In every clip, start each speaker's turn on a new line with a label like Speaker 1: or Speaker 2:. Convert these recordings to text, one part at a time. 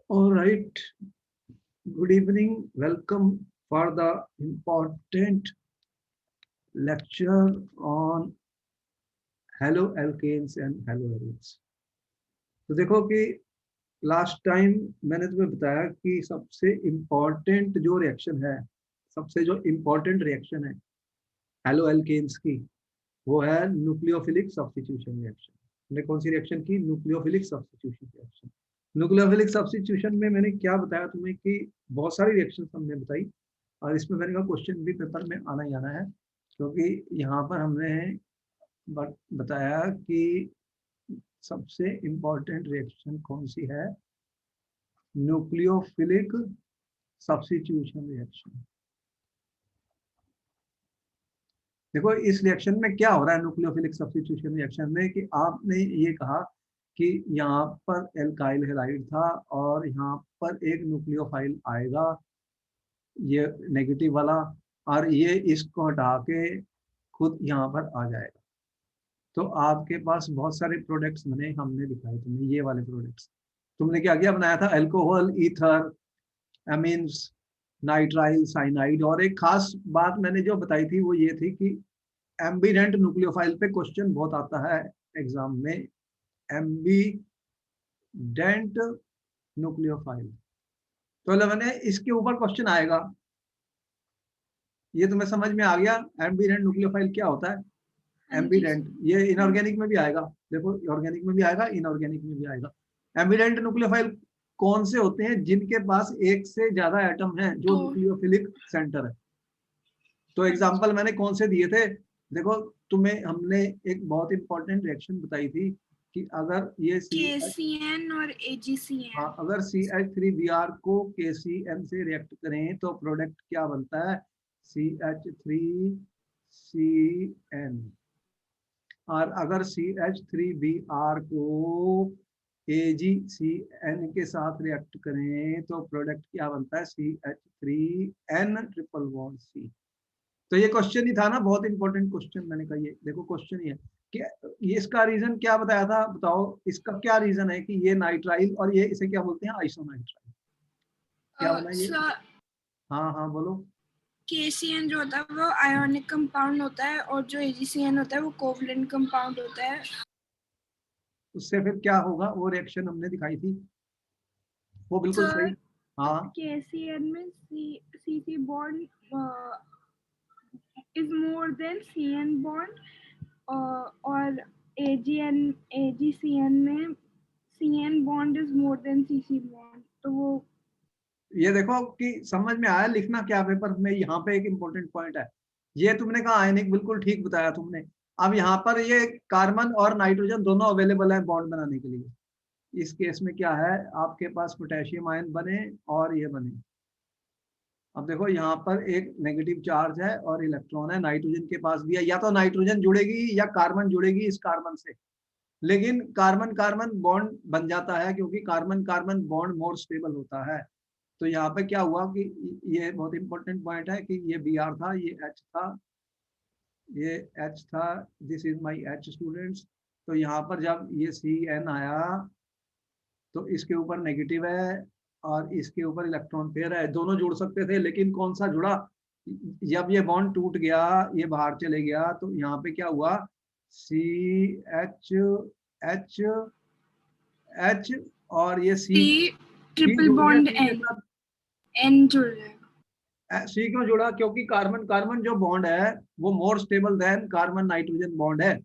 Speaker 1: All right. Good evening. Welcome for the important lecture on hello alkanes and hello aromates. तो देखो कि last time मैंने तुम्हें बताया कि सबसे इम्पोर्टेंट जो रिएक्शन है, सबसे जो इम्पोर्टेंट रिएक्शन है हेलो एल्केन्स की, वो है न्यूक्लियोफिलिक सब्स्टिट्यूशन रिएक्शन। हमने कौन सी रिएक्शन की? Nucleophilic substitution reaction. Nucleophilic substitution में मैंने क्या बताया तुम्हें कि बहुत सारी रिएक्शन हमने बताई, और इसमें मैंने कहा क्वेश्चन भी पेपर में आना ही आना है, क्योंकि यहाँ पर हमने बताया कि सबसे इम्पोर्टेंट रिएक्शन कौन सी है, न्यूक्लियोफिलिक सब्स्टिट्यूशन रिएक्शन। देखो इस रिएक्शन में क्या हो रहा है न्यूक्लियोफिलिक सब्स्टिट्यूशन रिएक्शन में, कि आपने ये कहा कि यहाँ पर एल्काइल हैलाइड था और यहाँ पर एक न्यूक्लियोफाइल आएगा, ये नेगेटिव वाला, और ये इसको हटा के खुद यहाँ पर आ जाएगा। तो आपके पास बहुत सारे प्रोडक्ट्स बने, हमने दिखाए तुम्हें ये वाले प्रोडक्ट्स। तुमने क्या किया, बनाया था alcohol, ether, amines, nitrile, cyanide. और एक खास बात मैंने जो बताई थी वो ये थी कि एम्बिडेंट न्यूक्लियोफाइल पे क्वेश्चन बहुत आता है एग्जाम में, एम्बिडेंट न्यूक्लियोफाइल। तो मैंने इसके ऊपर क्वेश्चन आएगा, ये तुम्हें समझ में आ गया एम्बिडेंट न्यूक्लियोफाइल क्या होता है? एम्बिडेंट ये इनऑर्गेनिक में भी आएगा, देखो ऑर्गेनिक में भी आएगा, इनऑर्गेनिक में भी आएगा। एम्बिडेंट न्यूक्लियोफाइल कौन से होते हैं? जिनके पास एक से ज्यादा एटम है जो न्यूक्लियोफिलिक सेंटर है। तो एग्जांपल मैंने कौन से दिए थे? देखो तुम्हें हमने एक बहुत इंपॉर्टेंट रिएक्शन बताई थी कि अगर ये
Speaker 2: KCN और AgCN,
Speaker 1: हाँ, अगर CH3Br को KCN से रिएक्ट करें तो प्रोडक्ट क्या बनता है? CH3CN। और अगर CH3Br को AgCN के साथ रिएक्ट करें तो प्रोडक्ट क्या बनता है? CH3N triple bond C। तो ये क्वेश्चन ही था ना, बहुत इंपॉर्टेंट क्वेश्चन। मैंने कहा ये देखो क्वेश्चन ही है कि ये इसका रीजन क्या बताया था, बताओ इसका क्या रीजन है कि ये नाइट्राइल और ये इसे क्या बोलते हैं? आइसोनाइट्राइल। क्या बना ये? हाँ हाँ बोलो।
Speaker 2: KCN जो होता है वो आयोनिक कंपाउंड होता है और जो AgCN होता है वो कोवलेंट कंपाउंड होता है।
Speaker 1: उससे फिर क्या होगा? वो रिएक्शन हमने दिखाई थी, वो बिल्कुल सही। हाँ,
Speaker 2: KCN में CC bond is more than CN bond और AgCN में CN bond is more than CC bond। तो वो
Speaker 1: ये देखो कि समझ में आया, लिखना क्या पेपर में। यहाँ पे एक इंपॉर्टेंट पॉइंट है, ये तुमने कहा आयनिक, बिल्कुल ठीक बताया तुमने। अब यहाँ पर ये कार्बन और नाइट्रोजन दोनों अवेलेबल है बॉन्ड बनाने के लिए। इस केस में क्या है, आपके पास पोटेशियम आयन बने और ये बने। अब देखो यहाँ पर एक नेगेटिव चार्ज है और इलेक्ट्रॉन है, नाइट्रोजन के पास भी है। या तो नाइट्रोजन जुड़ेगी या कार्बन जुड़ेगी इस कार्बन से, लेकिन कार्बन कार्बन बॉन्ड बन जाता है क्योंकि carbon carbon bond more stable होता है। तो यहाँ पे क्या हुआ कि ये बहुत इंपॉर्टेंट पॉइंट है कि ये Br था, ये H था, ये H था, this is my H students. तो यहाँ पर जब ये Cn आया तो इसके ऊपर नेगेटिव है और इसके ऊपर इलेक्ट्रॉन पेयर है, दोनों जुड़ सकते थे, लेकिन कौन सा जुड़ा? जब ये बॉन्ड टूट गया, ये बाहर चले गया, तो यहाँ पे क्या हुआ? CH H और ये C
Speaker 2: ट्रिपल
Speaker 1: जुड़ गया
Speaker 2: बॉन्ड
Speaker 1: C के साथ।
Speaker 2: N जुड़ जाएगा।
Speaker 1: C क्यों जुड़ा? क्योंकि कार्बन कार्बन जो बॉन्ड है वो मोर stable than carbon nitrogen bond है।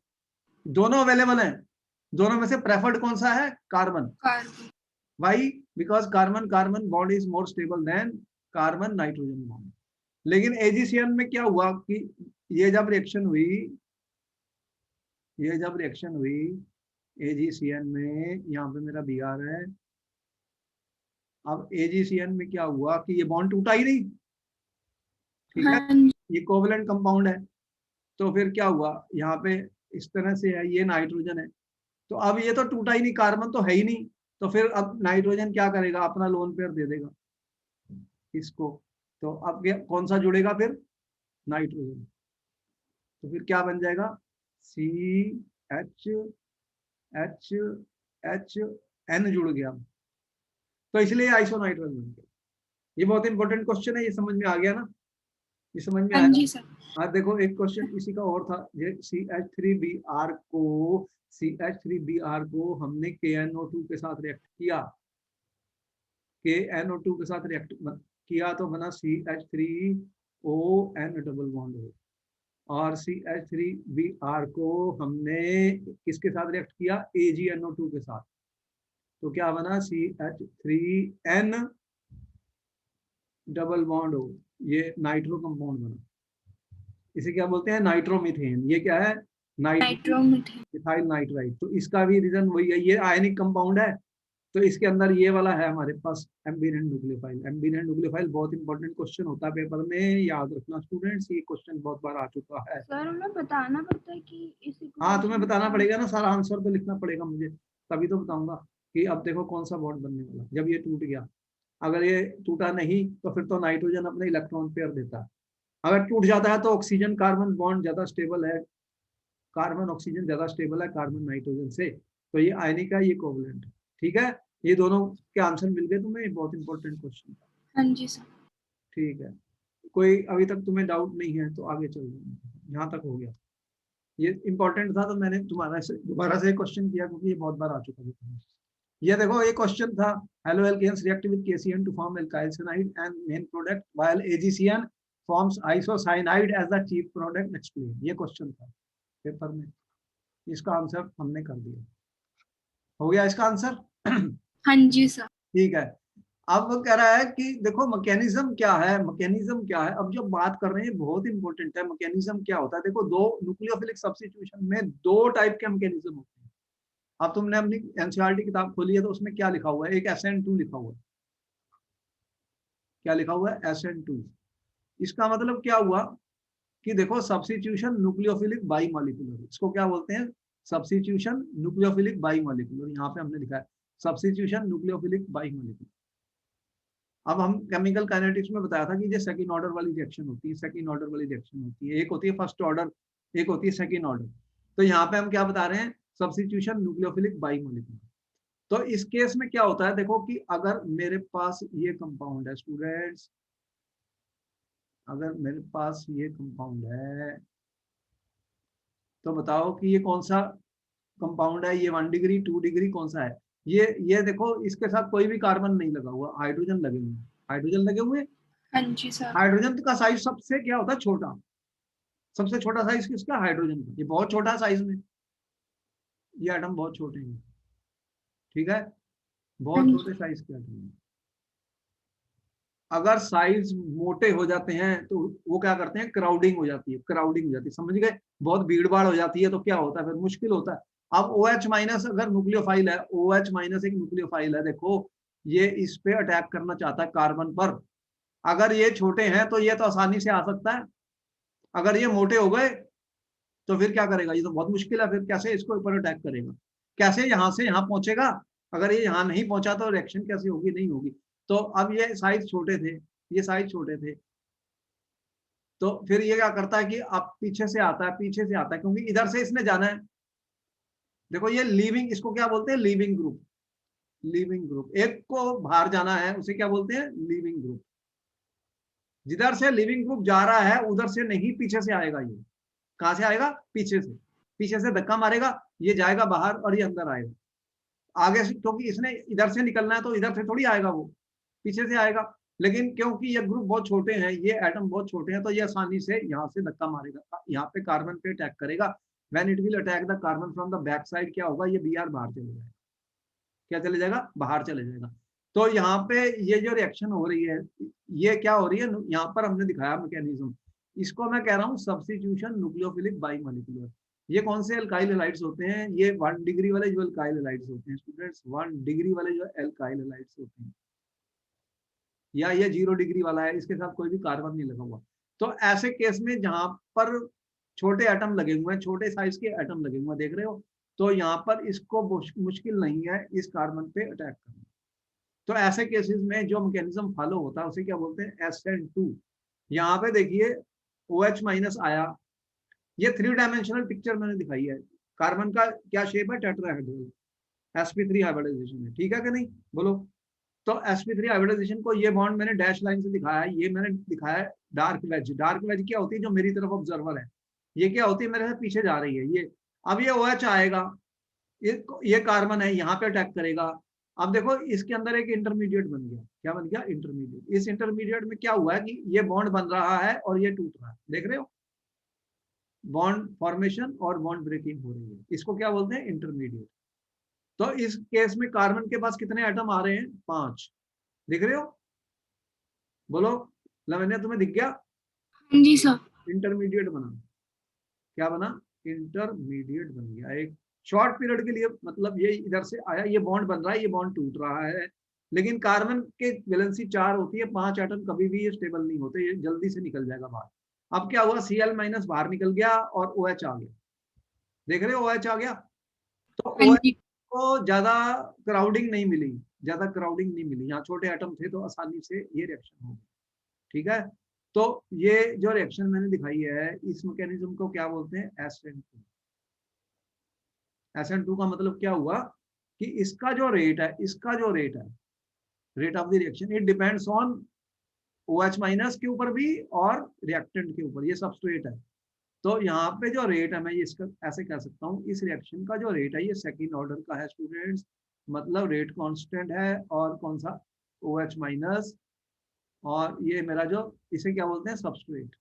Speaker 1: दोनों अवेलेबल हैं, दोनों में से प्रेफर्ड कौन सा है? Carbon.
Speaker 2: Carbon
Speaker 1: why? Because carbon carbon bond is more stable than carbon nitrogen bond. लेकिन AgCN में क्या हुआ कि ये जब रिएक्शन हुई, ये जब रिएक्शन हुई AgCN में, यहाँ पे मेरा Br है। अब AgCN में क्या हुआ कि ये बॉन्ड टूटा ही नहीं, ठीक है, ये कोवलेंट कंपाउंड है। तो फिर क्या हुआ, यहाँ पे इस तरह से है, ये नाइट्रोजन है, तो अब ये तो टूटा ही नहीं, कार्बन तो है ही नहीं। तो फिर अब नाइट्रोजन क्या करेगा? अपना लोन पेयर दे देगा इसको। तो अब कौन सा जुड़ेगा फिर? नाइट्रोजन। तो फिर क्या बन जाएगा? CH H H N जुड़ गया। तो इसलिए आइसोनाइट्रल बन गया। ये बहुत इंपॉर्टेंट क्वेश्चन है, ये समझ में आ गया ना, ये समझ में
Speaker 2: हाँ
Speaker 1: आया।
Speaker 2: जी सर।
Speaker 1: हाँ देखो एक क्वेश्चन इसी का और था, ये CH3Br को हमने KNO2 के साथ रिएक्ट किया, KNO2 के साथ रिएक्ट किया तो बना CH3ON डबल बॉन्ड हो, और CH3Br को हमने किसके साथ रिएक्ट किया, AgNO2 के साथ, तो क्या बना CH3N डबल बॉन्ड हो, ये नाइट्रो कंपाउंड बना। इसे क्या बोलते हैं, नाइट्रोमीथेन। ये क्या है,
Speaker 2: नाइट्रोमीथेन।
Speaker 1: Ethyl nitride. तो इसका भी रीजन वही है, ये आयनिक कंपाउंड है, तो इसके अंदर ये वाला है हमारे पास एम्बिनेंट न्यूक्लियोफाइल। एम्बिनेंट न्यूक्लियोफाइल बहुत इंपॉर्टेंट क्वेश्चन होता है पेपर में, याद रखना स्टूडेंट्स, ये क्वेश्चन बहुत बार आ चुका है।
Speaker 2: सर हमें बताना पड़ता है कि इस
Speaker 1: हाँ तुम्हें
Speaker 2: इक्वेशन
Speaker 1: बताना
Speaker 2: का
Speaker 1: पड़ेगा ना, सारा आंसर तो लिखना पड़ेगा मुझे, तभी तो बताऊंगा कि अब देखो कौन सा बॉन्ड बनने वाला जब ये टूट गया। अगर ये टूटा नहीं तो फिर तो नाइट्रोजन अपने इलेक्ट्रॉन पेयर देता है, अगर टूट जाता है तो ऑक्सीजन कार्बन बॉन्ड ज्यादा स्टेबल है, कार्बन ऑक्सीजन ज्यादा स्टेबल है कार्बन नाइट्रोजन से, तो ये आयनिक है, ये कोवलेंट। ठीक है, ये दोनों के आंसर मिल गए तुम्हें, बहुत इंपॉर्टेंट क्वेश्चन।
Speaker 2: हाँ जी सर।
Speaker 1: ठीक है, कोई अभी तक तुम्हें डाउट नहीं है तो आगे चल रहे हैं, यहाँ तक हो गया। ये इंपॉर्टेंट था तो मैंने तुम्हारा से दोबारा से क्वेश्चन किया क्योंकि ये बहुत बार आ चुका है। ये देखो ये क्वेश्चन था, haloalkanes react with KCN to form alkyl cyanide and main product while AgCN forms isocyanide as the chief product explain. ये क्वेश्चन था पेपर में, इसका आंसर हमने कर दिया, हो गया इसका आंसर।
Speaker 2: हाँ जी सर।
Speaker 1: ठीक है, अब वो कह रहा है कि देखो मैकेनिज्म क्या है, मैकेनिज्म क्या है, अब जो बात कर रहे हैं बहुत इंपॉर्टेंट है। मैकेनिज्म क्या होता है, देखो दो न्यूक्लियोफिलिक सब्स्टिट्यूशन में दो टाइप के मैकेनिज्म होते हैं। अब तुमने अपनी एनसीईआरटी किताब खोली है तो उसमें क्या लिखा हुआ है, एक SN2 लिखा हुआ है, क्या लिखा हुआ है, SN2। इसका मतलब क्या हुआ कि देखो सब्स्टिट्यूशन न्यूक्लियोफिलिक बाई मॉलिक्यूलर, इसको क्या बोलते हैं, सब्स्टिट्यूशन न्यूक्लियोफिलिक बाई मॉलिक्यूलर, यहाँ पे हमने लिखा है सब्स्टिट्यूशन न्यूक्लियोफिलिक बाई मॉलिक्यूलर। अब हम केमिकल काइनेटिक्स में बताया था कि ये सेकंड ऑर्डर वाली रिएक्शन होती है, सेकंड ऑर्डर वाली रिएक्शन होती है, एक होती है फर्स्ट ऑर्डर, एक होती है सेकंड ऑर्डर। तो यहाँ पे हम क्या बता रहे हैं, सब्स्टिट्यूशन न्यूक्लियोफिलिक बाई मॉलिक्यूलर। तो इस केस में क्या होता है, देखो कि अगर मेरे पास ये कंपाउंड है स्टूडेंट्स, अगर मेरे पास ये कंपाउंड है तो बताओ कि ये कौन सा कंपाउंड है, ये 1 डिग्री 2 डिग्री कौन सा है। ये देखो इसके साथ कोई भी कार्बन नहीं लगा हुआ, हाइड्रोजन लगे हुए, हाइड्रोजन लगे हुए।
Speaker 2: हाँ जी सर।
Speaker 1: हाइड्रोजन का साइज सबसे क्या होता है, छोटा, सबसे छोटा साइज किसका, हाइड्रोजन का, ये बहुत छोटा साइज में, ये एटम बहुत छोटे हैं। ठीक है,
Speaker 2: हाँ
Speaker 1: बहुत
Speaker 2: जी।
Speaker 1: छोटे साइज के एटम हैं। अगर साइज मोटे हो जाते हैं तो वो क्या करते हैं, क्राउडिंग हो जाती है, क्राउडिंग हो जाती है, समझ गए, बहुत भीड़ भाड़ हो जाती है तो क्या होता है फिर, मुश्किल होता है। अब OH माइनस अगर न्यूक्लियोफाइल है, OH माइनस एक न्यूक्लियोफाइल है, देखो ये इस पे अटैक करना चाहता है कार्बन पर, अगर ये छोटे हैं तो ये तो आसानी से आ सकता है, अगर ये मोटे हो गए तो फिर क्या करेगा, ये तो बहुत मुश्किल है, फिर कैसे इसको ऊपर अटैक करेगा, कैसे यहाँ से यहाँ पहुंचेगा, अगर ये यहाँ नहीं पहुंचा तो रिएक्शन कैसे होगी, नहीं होगी। तो अब ये साइज छोटे थे, ये साइज छोटे थे, तो फिर ये क्या करता है कि अब पीछे से आता है, पीछे से आता है, क्योंकि इधर से इसने जाना है। देखो ये लीविंग, इसको क्या बोलते हैं, लीविंग ग्रुप, लीविंग ग्रुप, एक को बाहर जाना है उसे क्या बोलते हैं, लीविंग ग्रुप। जिधर से लिविंग ग्रुप जा रहा है उधर से नहीं, पीछे से आएगा ये, कहां से आएगा, पीछे से, पीछे से धक्का मारेगा, ये जाएगा बाहर और ये अंदर आएगा, आगे से, क्योंकि इसने इधर से निकलना है तो इधर से थोड़ी आएगा वो, पीछे से आएगा। लेकिन क्योंकि ये ग्रुप बहुत छोटे हैं, ये एटम बहुत छोटे हैं, तो ये आसानी से यहाँ से धक्का मारेगा, यहाँ पे कार्बन पे अटैक करेगा। When it will attack the carbon from the back side, क्या होगा, ये Br बाहर चले जाएगा, क्या चले जाएगा, बाहर चले जाएगा। तो यहाँ पे ये जो रिएक्शन हो रही है, ये क्या हो रही है, यहाँ पर हमने दिखाया मैकेनिज्म, इसको मैं कह रहा हूँ सब्स्टिट्यूशन न्यूक्लियोफिलिक बाई मॉलिक्यूलर। ये कौन से एल्काइल हैलाइड्स होते हैं, ये 1 डिग्री वाले जो एल्काइल हैलाइड्स होते हैं स्टूडेंट्स, 1 डिग्री वाले जो एल्काइल हैलाइड्स होते हैं, या ये 0 डिग्री वाला है, इसके साथ कोई भी कार्बन नहीं लगा हुआ। तो ऐसे केस में जहां पर छोटे एटम लगे हुए हैं, छोटे साइज के एटम लगे हुए हैं, देख रहे हो, तो यहाँ पर इसको मुश्किल नहीं है इस कार्बन पे अटैक करना। तो ऐसे केसेस में जो मैकेनिज्म फॉलो होता है उसे क्या बोलते हैं, SN2। यहाँ पे देखिए OH माइनस आया, ये 3 डायमेंशनल पिक्चर मैंने दिखाई है, कार्बन का क्या शेप है, टेट्राहेड्रल, sp3 हाइब्रिडाइजेशन है, ठीक है कि नहीं, बोलो। तो sp3 हाइब्रिडाइजेशन को ये बॉन्ड मैंने डैश लाइन से दिखाया है, ये मैंने दिखाया है डार्क वेज। डार्क वेज क्या होती है, जो मेरी तरफ ऑब्जर्वर है, ये क्या होती है, मेरे से पीछे जा रही है ये। अब ये OH आएगा, ये कार्बन है, यहाँ पे अटैक करेगा। अब देखो इसके अंदर एक इंटरमीडिएट बन गया। क्या बन गया? इंटरमीडिएट। इस इंटरमीडिएट में क्या हुआ है कि ये बॉन्ड बन रहा है और ये टूट रहा है, देख रहे हो, बॉन्ड फॉर्मेशन और बॉन्ड ब्रेकिंग हो रही है। इसको क्या बोलते हैं? इंटरमीडिएट। तो इस केस में कार्बन के पास कितने एटम आ रहे हैं? 5। दिख रहे हो? बोलो लावण्या, तुम्हें दिख गया?
Speaker 2: हाँ जी सर।
Speaker 1: इंटरमीडिएट बना। क्या बना? इंटरमीडिएट बन गया। एक शॉर्ट पीरियड के लिए, मतलब ये इधर से आया, ये बॉन्ड बन रहा है, ये बॉन्ड टूट रहा है, लेकिन कार्बन के वैलेंसी 4 होती है, 5 एटम कभी भी ये स्टेबल नहीं होते, ये जल्दी से निकल जाएगा बाहर। अब क्या हुआ? Cl- बाहर निकल गया और OH आ गया। देख रहे हो? OH आ गया। तो
Speaker 2: हाँ
Speaker 1: OH
Speaker 2: जी।
Speaker 1: को ज्यादा क्राउडिंग नहीं मिली, ज्यादा क्राउडिंग नहीं मिली, यहाँ छोटे एटम थे तो आसानी से ये रिएक्शन हो गया। ठीक है, तो ये जो रिएक्शन मैंने दिखाई है, इस मैकेनिज्म को क्या बोलते हैं? SN2। SN2 का मतलब क्या हुआ कि इसका जो रेट है, इसका जो रेट है, rate of the reaction, it depends on OH minus के ऊपर भी और रिएक्टेंट के ऊपर, ये सबस्ट्रेट है। तो यहाँ पे जो रेट है, मैं ये इसका ऐसे कह सकता हूँ, इस रिएक्शन का जो रेट है ये सेकंड ऑर्डर का है स्टूडेंट्स, मतलब रेट कांस्टेंट है। और कौन सा? OH माइनस, और ये मेरा जो, इसे क्या बोलते हैं? सबस्ट्रेट।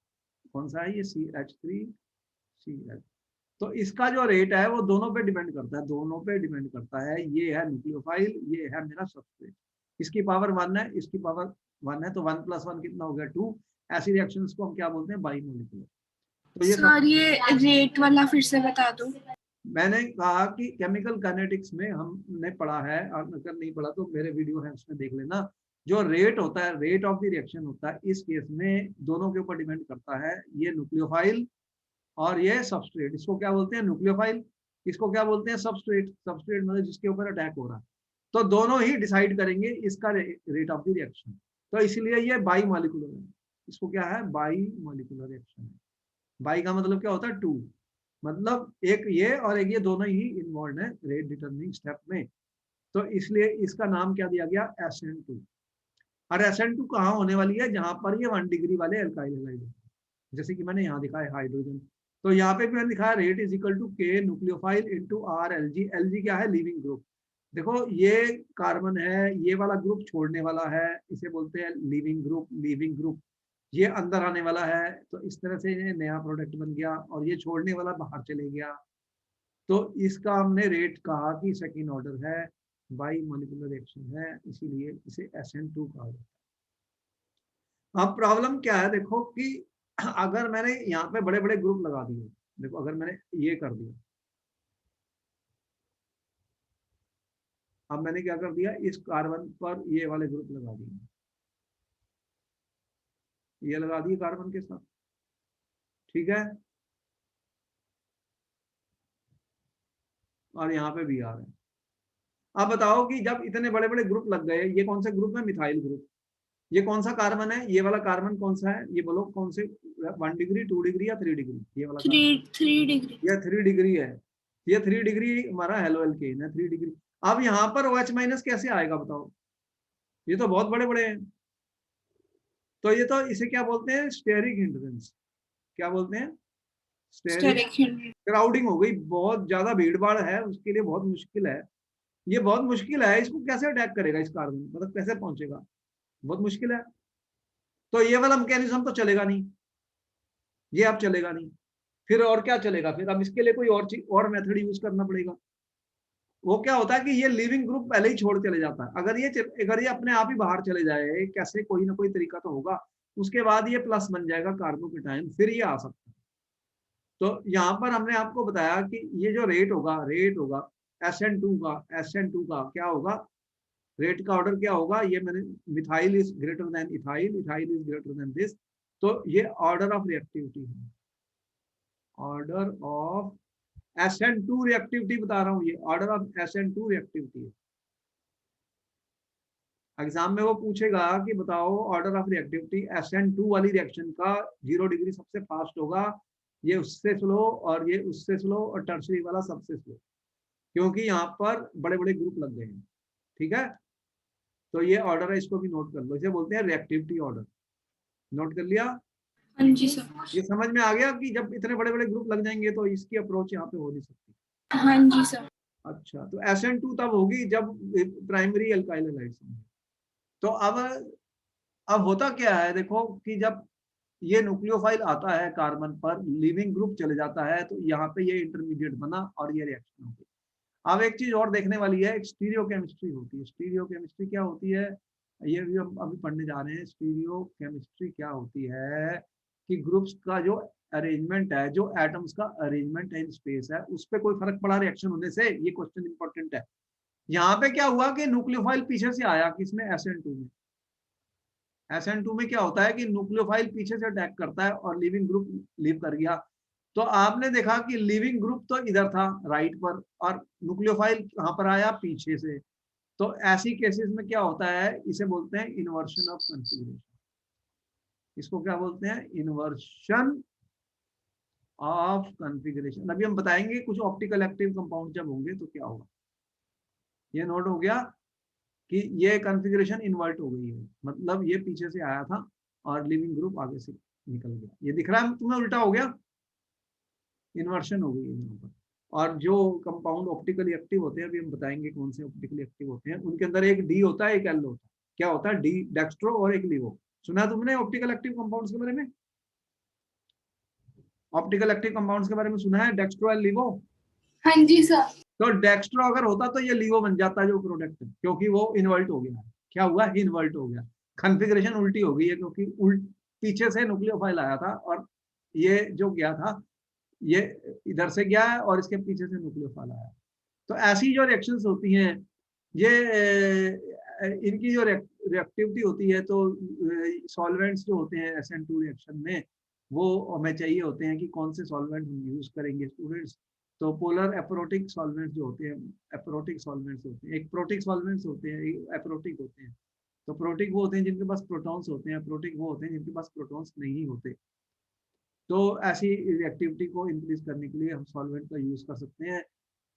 Speaker 1: कौन सा है ये? CH3CH। तो इसका जो रेट है वो दोनों पे डिपेंड करता है, दोनों पे डिपेंड करता है। ये है न्यूक्लियोफाइल, ये है मेरा सबस्ट्रेट। इसकी पावर 1 है, इसकी पावर 1 है, तो 1 + 1 कितना हो गया? 2। ऐसी रिएक्शंस को हम क्या बोलते हैं? बाइमोलिकुलर। तो ये सब
Speaker 2: सर ये रेट वाला फिर से बता दो।
Speaker 1: मैंने कहा कि केमिकल काइनेटिक्स में हमने पढ़ा है, और अगर नहीं पढ़ा तो मेरे वीडियो है उसमें देख लेना। जो रेट होता है, रेट ऑफ द रिएक्शन होता है, इस केस में दोनों के ऊपर डिपेंड करता है। ये न्यूक्लियोफाइल और ये सबस्ट्रेट, इसको क्या बोलते हैं? न्यूक्लियोफाइल। इसको क्या बोलते हैं? सबस्ट्रेट। सबस्ट्रेट मतलब जिसके ऊपर अटैक हो रहा है। तो दोनों ही डिसाइड करेंगे इसका रेट ऑफ द रिएक्शन। तो इसलिए ये बाई मॉलिक्यूलर है। इसको क्या है? बाई मॉलिक्यूलर रिएक्शन है। बाई का मतलब क्या होता है? 2, मतलब एक ये और एक ये, दोनों ही इन्वॉल्व है रेट डिटरमिनिंग स्टेप में। तो इसलिए इसका नाम क्या दिया गया? SN2। और SN2 कहाँ होने वाली है? जहां पर ये 1 डिग्री वाले एल्काइल हैलाइड, जैसे कि मैंने यहाँ दिखाया हाइड्रोजन। तो यहाँ पे भी मैंने दिखाया rate is equal to K nucleophile into R Lg। Lg क्या है? Leaving group. देखो ये कार्बन है, ये वाला ग्रुप छोड़ने वाला है, इसे बोलते हैं लिविंग ग्रुप। लिविंग ग्रुप, ये अंदर आने वाला है, तो इस तरह से ये नया प्रोडक्ट बन गया, और ये छोड़ने वाला बाहर चले गया। तो इसका हमने रेट कहा कि सेकेंड ऑर्डर है, बाई मॉलिक्यूलर रिएक्शन है, इसीलिए इसे SN2 कहा जाता है। अब प्रॉब्लम क्या है? देखो कि अगर मैंने यहाँ पे बड़े बड़े ग्रुप लगा दिए, देखो अगर मैंने ये कर दिया, अब मैंने क्या कर दिया? इस कार्बन पर ये वाले ग्रुप लगा दिए, ये लगा दिए कार्बन के साथ, ठीक है, और यहाँ पे भी आ रहे हैं। अब बताओ कि जब इतने बड़े बड़े ग्रुप लग गए, ये कौन से ग्रुप है? Methyl group. ये कौन सा कार्बन है? ये वाला कार्बन कौन सा है? ये बोलो कौन से? 1 डिग्री, 2 डिग्री या 3 डिग्री? ये वाला कार्बन,
Speaker 2: 3 डिग्री।
Speaker 1: ये 3 डिग्री है। ये 3 डिग्री हमारा हेलो एल्केन है, 3 डिग्री। अब यहाँ पर OH माइनस कैसे आएगा बताओ? ये तो बहुत बड़े बड़े हैं। तो ये तो, इसे क्या बोलते हैं? Steric hindrance. क्या बोलते हैं? स्टेरिक।
Speaker 2: Steric hindrance.
Speaker 1: क्राउडिंग हो गई, बहुत ज्यादा भीड़ भाड़ है, उसके लिए बहुत मुश्किल है। ये बहुत मुश्किल है, इसको कैसे अटैक करेगा इस कार्बन, मतलब कैसे पहुंचेगा? बहुत मुश्किल है। तो ये वाला मैकेनिज्म तो चलेगा नहीं, ये अब चलेगा नहीं। फिर और क्या चलेगा? फिर अब इसके लिए कोई और चीज, और मेथड यूज करना पड़ेगा। वो क्या होता है कि ये लिविंग ग्रुप पहले ही छोड़ चले जाता है। अगर ये अपने आप ही बाहर चले जाए, कैसे, कोई ना कोई तरीका तो होगा, उसके बाद ये प्लस बन जाएगा कार्बोकेटायन, फिर ये आ सकता है। तो यहाँ पर हमने आपको बताया कि ये जो रेट होगा SN2 का क्या होगा? रेट का ऑर्डर क्या होगा? ये मैंने, methyl is greater than ethyl, ethyl is greater than this. तो ये ऑर्डर ऑफ रिएक्टिविटी है, ऑर्डर ऑफ SN2 रिएक्टिविटी बता रहा हूँ, ये ऑर्डर ऑफ SN2 रिएक्टिविटी है। एग्जाम में वो पूछेगा कि बताओ ऑर्डर ऑफ रिएक्टिविटी, SN2 वाली रिएक्शन का 0 डिग्री सबसे फास्ट होगा, ये उससे स्लो, और ये उससे स्लो, और टर्शरी वाला सबसे स्लो, क्योंकि यहाँ पर बड़े बड़े ग्रुप लग गए हैं। ठीक है, तो ये ऑर्डर है, इसको भी नोट कर लो, इसे बोलते हैं रिएक्टिविटी ऑर्डर। नोट कर लिया?
Speaker 2: हाँ जी सर।
Speaker 1: ये समझ में आ गया कि जब इतने बड़े बड़े ग्रुप लग जाएंगे तो इसकी अप्रोच यहाँ पे हो नहीं सकती।
Speaker 2: हाँ जी सर।
Speaker 1: अच्छा, तो SN2 तब होगी जब प्राइमरी अल्काइल हैलाइड्स होंगे। तो अब होता क्या है देखो कि जब ये न्यूक्लियोफाइल आता है कार्बन पर, लिविंग ग्रुप चले जाता है, तो यहाँ पे ये इंटरमीडिएट बना और ये रिएक्शन होगी। अब एक चीज और देखने वाली है, एक स्टीरियोकेमिस्ट्री होती है। स्टीरियोकेमिस्ट्री क्या होती है, ये भी हम अभी पढ़ने जा रहे हैं। स्टीरियोकेमिस्ट्री क्या होती है कि ग्रुप्स का जो अरेंजमेंट है, जो एटम्स का अरेंजमेंट है इन स्पेस है, उस पर कोई फर्क पड़ा रिएक्शन होने से? ये क्वेश्चन इंपॉर्टेंट है। यहाँ पे क्या हुआ कि न्यूक्लियोफाइल पीछे से आया, किसमें? SN2 में। SN2 में क्या होता है कि न्यूक्लियोफाइल पीछे से अटैक करता है और लिविंग ग्रुप लीव कर गया। तो आपने देखा कि लिविंग ग्रुप तो इधर था राइट पर, और न्यूक्लियोफाइल कहाँ पर आया? पीछे से। तो ऐसी केसेस में क्या होता है, इसे बोलते हैं इन्वर्शन ऑफ कॉन्फिगरेशन। इसको क्या बोलते हैं? Inversion of configuration. अभी हम बताएंगे कुछ ऑप्टिकल एक्टिव कंपाउंड जब होंगे तो क्या होगा। ये नोट हो गया कि ये कॉन्फ़िगरेशन इन्वर्ट हो गई है, मतलब ये पीछे से आया था और लिविंग ग्रुप आगे से निकल गया। ये दिख रहा है तुम्हें? उल्टा हो गया, इन्वर्शन हो गई है यहाँ पर। और जो कंपाउंड ऑप्टिकली एक्टिव होते हैं, अभी हम बताएंगे कौन से ऑप्टिकली एक्टिव होते हैं, उनके अंदर एक डी होता है, एक एल होता है। क्या होता है? डी डेक्स्ट्रो और एक लिवो। सुना तुमने ऑप्टिकल एक्टिव कंपाउंड्स के बारे में? ऑप्टिकल एक्टिव कंपाउंड्स के बारे में सुना है, डेक्स्ट्रो एंड लिवो?
Speaker 2: हाँ जी सर।
Speaker 1: तो डेक्स्ट्रो अगर होता तो ये लिवो बन जाता जो प्रोडक्ट, क्योंकि वो इन्वर्ट हो गया। क्या हुआ? इन्वर्ट हो गया, कॉन्फ़िगरेशन उल्टी हो गई है, क्योंकि पीछे से न्यूक्लियोफाइल आया था और ये जो गया था, ये इधर से गया है और इसके पीछे से न्यूक्लियोफाइल आया। तो ऐसी जो रिएक्शंस होती हैं, ये इनकी जो रिएक्टिविटी होती है, तो सॉल्वेंट्स जो होते हैं SN2 रिएक्शन में, वो हमें चाहिए होते हैं कि कौन से सॉल्वेंट हम यूज करेंगे स्टूडेंट्स। तो पोलर एप्रोटिक सॉल्वेंट्स जो होते हैं, एप्रोटिक सॉल्वेंट्स होते हैं, एक प्रोटिक सॉल्वेंट्स होते हैं, एक एप्रोटिक होते हैं। तो प्रोटिक वो होते हैं जिनके पास प्रोटॉन्स होते हैं, प्रोटिक वो होते हैं जिनके पास प्रोटॉन्स नहीं होते। तो ऐसी रिएक्टिविटी को इंक्रीज करने के लिए हम सॉल्वेंट का यूज कर सकते हैं।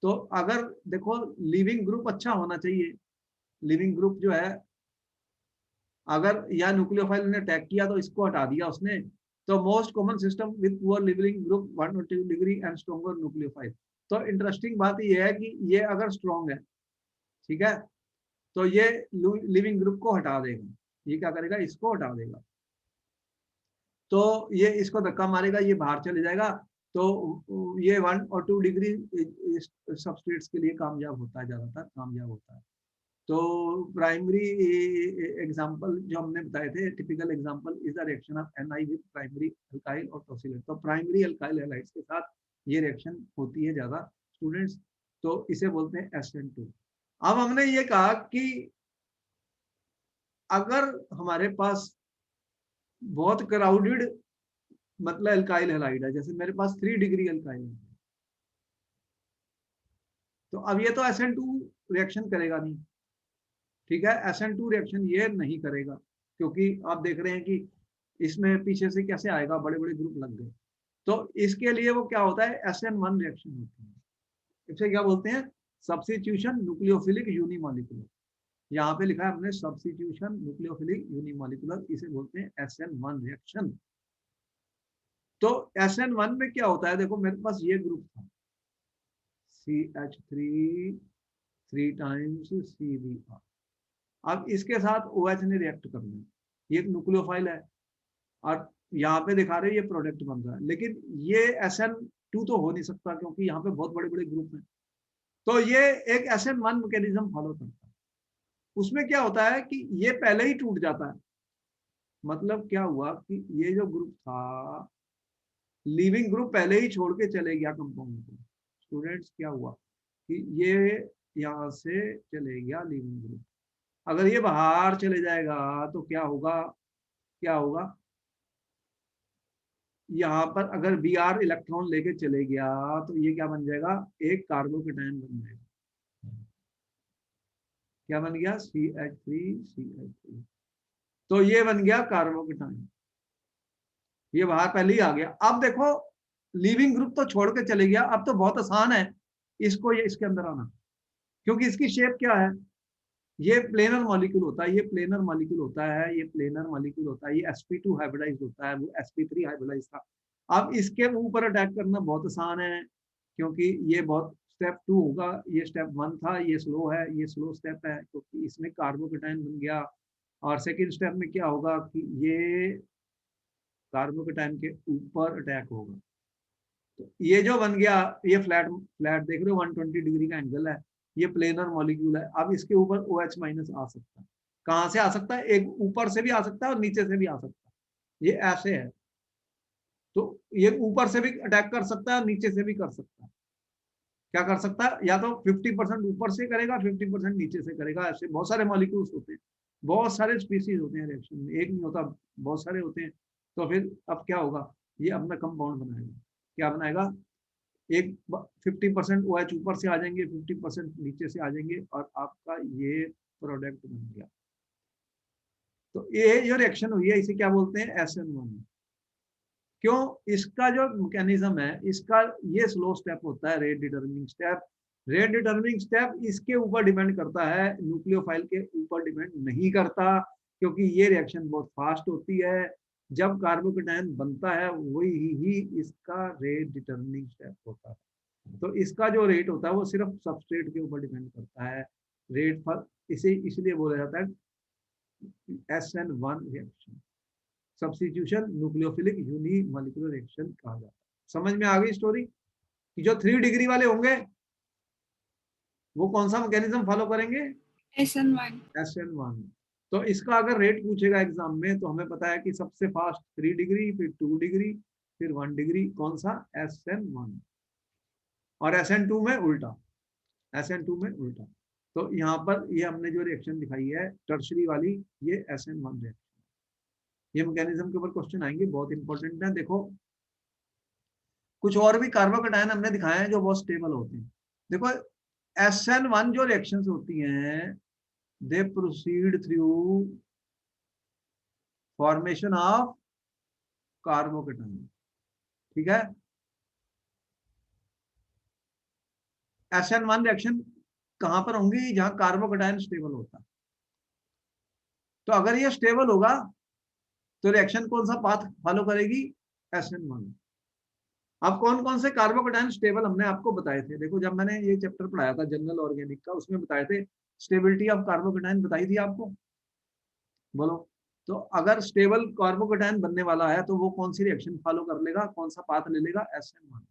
Speaker 1: तो अगर देखो, लिविंग ग्रुप अच्छा होना चाहिए। लिविंग ग्रुप जो है, अगर या न्यूक्लियोफाइल ने अटैक किया तो इसको हटा दिया उसने, तो most common system with poor leaving group 1 और 2 डिग्री एंड स्ट्रॉन्गर न्यूक्लियोफाइल। तो इंटरेस्टिंग बात ये है कि ये अगर स्ट्रॉन्ग है, ठीक है, तो ये लिविंग ग्रुप को हटा देगा। ये क्या करेगा? इसको हटा देगा। तो ये इसको धक्का मारेगा, ये बाहर चले जाएगा। तो ये 1 और 2 डिग्री सबस्ट्रेट्स के लिए कामयाब होता है, ज्यादातर कामयाब होता है। तो प्राइमरी एग्जांपल जो हमने बताए थे, typical example is the reaction of Ni with primary alkyl और टॉसिलेट। तो प्राइमरी अल्काइल हैलाइड्स के साथ ये रिएक्शन होती है ज्यादा स्टूडेंट्स, तो इसे बोलते हैं SN2। अब हमने ये कहा कि अगर हमारे पास बहुत क्राउडेड मतलब अल्काइल हैलाइड है, जैसे मेरे पास 3 डिग्री अल्काइल है, तो अब ये तो SN2 रिएक्शन करेगा नहीं, ठीक है। SN2 रिएक्शन ये नहीं करेगा, क्योंकि आप देख रहे हैं कि इसमें पीछे से कैसे आएगा, बड़े बड़े ग्रुप लग गए। तो इसके लिए वो क्या होता है? SN1 रिएक्शन होती है। इसे क्या बोलते हैं? Substitution nucleophilic unimolecular. यहाँ पे लिखा है हमने सब्स्टिट्यूशन न्यूक्लियोफिलिक यूनिमॉलिक्यूलर, इसे बोलते हैं SN1 रिएक्शन। तो SN1 में क्या होता है? देखो मेरे पास ये ग्रुप था CH3 3 टाइम्स CBr। अब इसके साथ OH ने रिएक्ट करना है, ये एक न्यूक्लियोफाइल है और यहाँ पे दिखा रहे हैं ये प्रोडक्ट बन रहा है, लेकिन ये SN2 तो हो नहीं सकता, क्योंकि यहाँ पे बहुत बड़े बड़े ग्रुप हैं। तो ये एक SN1 मैकेनिज्म फॉलो करता है। उसमें क्या होता है कि ये पहले ही टूट जाता है। मतलब क्या हुआ कि ये जो ग्रुप था, लिविंग ग्रुप पहले ही छोड़ के चले गया कंपाउंड को। स्टूडेंट्स क्या हुआ कि ये यहाँ से चले गया लिविंग ग्रुप। अगर ये बाहर चले जाएगा तो क्या होगा? क्या होगा? यहाँ पर अगर Br इलेक्ट्रॉन लेके चले गया तो ये क्या बन जाएगा? एक कार्बोकेटायन बन जाएगा। क्या बन गया? CH3CH3। तो ये बन गया कार्बोकेटायन, ये बाहर पहले ही आ गया। अब देखो, लिविंग ग्रुप तो छोड़ के चले गया, अब तो बहुत आसान है इसको ये इसके अंदर आना, क्योंकि इसकी शेप क्या है? ये प्लेनर मॉलिक्यूल होता है, ये प्लेनर मॉलिक्यूल होता है, ये प्लेनर मॉलिक्यूल होता है, ये sp2 हाइब्रिडाइज होता है, वो sp3 हाइब्रिडाइज था। अब इसके ऊपर अटैक करना बहुत आसान है, क्योंकि ये बहुत स्टेप 2 होगा, ये स्टेप 1 था, ये स्लो है, ये स्लो स्टेप है, क्योंकि तो इसमें कार्बोकेटाइन बन गया। और सेकेंड स्टेप में क्या होगा कि ये कार्बोकेटाइन के ऊपर अटैक होगा। तो ये जो बन गया, ये फ्लैट फ्लैट देख रहे हो 120 डिग्री का एंगल है, ये प्लेनर मॉलिक्यूल है। अब इसके ऊपर OH माइनस आ सकता है। कहाँ से आ सकता है? एक ऊपर से भी आ सकता है और नीचे से भी आ सकता है। ये ऐसे है, तो ये ऊपर से भी अटैक कर सकता है और नीचे से भी कर सकता है। क्या कर सकता है? या तो 50% ऊपर से करेगा, 50% नीचे से करेगा। ऐसे बहुत सारे मॉलिक्यूल्स होते हैं, बहुत सारे स्पीसीज होते हैं रिएक्शन में, एक नहीं होता, बहुत सारे होते हैं। तो फिर अब क्या होगा, ये अपना कंपाउंड बनाएगा। क्या बनाएगा? एक 50% OH ऊपर से आ जाएंगे, 50% नीचे से आ जाएंगे, और आपका ये प्रोडक्ट बन गया। तो ये जो रिएक्शन हुई है इसे क्या बोलते हैं? SN1। क्यों? इसका जो मैकेनिज्म है, इसका ये स्लो स्टेप होता है rate determining step. Rate determining step इसके ऊपर डिपेंड करता है, न्यूक्लियोफाइल के ऊपर डिपेंड नहीं करता, क्योंकि ये रिएक्शन बहुत फास्ट होती है। जब कार्बोकेटाइन बनता है वही ही इसका रेट डिटरमिनिंग स्टेप होता है। तो इसका जो रेट होता है वो सिर्फ सबस्ट्रेट के ऊपर डिपेंड करता है। रेट पर इसे इसलिए बोला जाता है SN1 reaction, substitution nucleophilic unimolecular reaction कहा जाता है। समझ में आ गई स्टोरी? कि जो 3 डिग्री वाले होंगे वो कौन सा मैकेनिज्म फॉलो करेंगे?
Speaker 2: SN1।
Speaker 1: SN1। तो इसका अगर रेट पूछेगा एग्जाम में तो हमें पता है कि सबसे फास्ट 3 डिग्री, फिर 2 डिग्री, फिर 1 डिग्री। कौन सा? SN1। और SN2 में उल्टा, SN2 में उल्टा। तो यहाँ पर ये हमने जो रिएक्शन दिखाई है टर्शरी वाली, ये SN1 रिएक्शन। ये मैकेनिज्म के ऊपर क्वेश्चन आएंगे, बहुत इंपॉर्टेंट है। देखो कुछ और भी कार्बोकेटाइन हमने दिखाए हैं जो बहुत स्टेबल होते हैं। देखो SN1 जो रिएक्शंस होती हैं, they proceed through formation of carbocation. ठीक है? SN1 रिएक्शन कहां पर होंगी? जहां कार्बोकेटाइन स्टेबल होता है। तो अगर ये स्टेबल होगा तो रिएक्शन कौन सा पाथ फॉलो करेगी? SN1। अब कौन कौन से कार्बोकेटाइन स्टेबल हमने आपको बताए थे? देखो जब मैंने ये चैप्टर पढ़ाया था जनरल ऑर्गेनिक का, उसमें बताए थे स्टेबिलिटी ऑफ कार्बोकेटाइन, बताई थी आपको। बोलो। तो अगर स्टेबल कार्बोकेटाइन बनने वाला है तो वो कौन सी रिएक्शन फॉलो कर लेगा, कौन सा पाथ ले लेगा? SN1।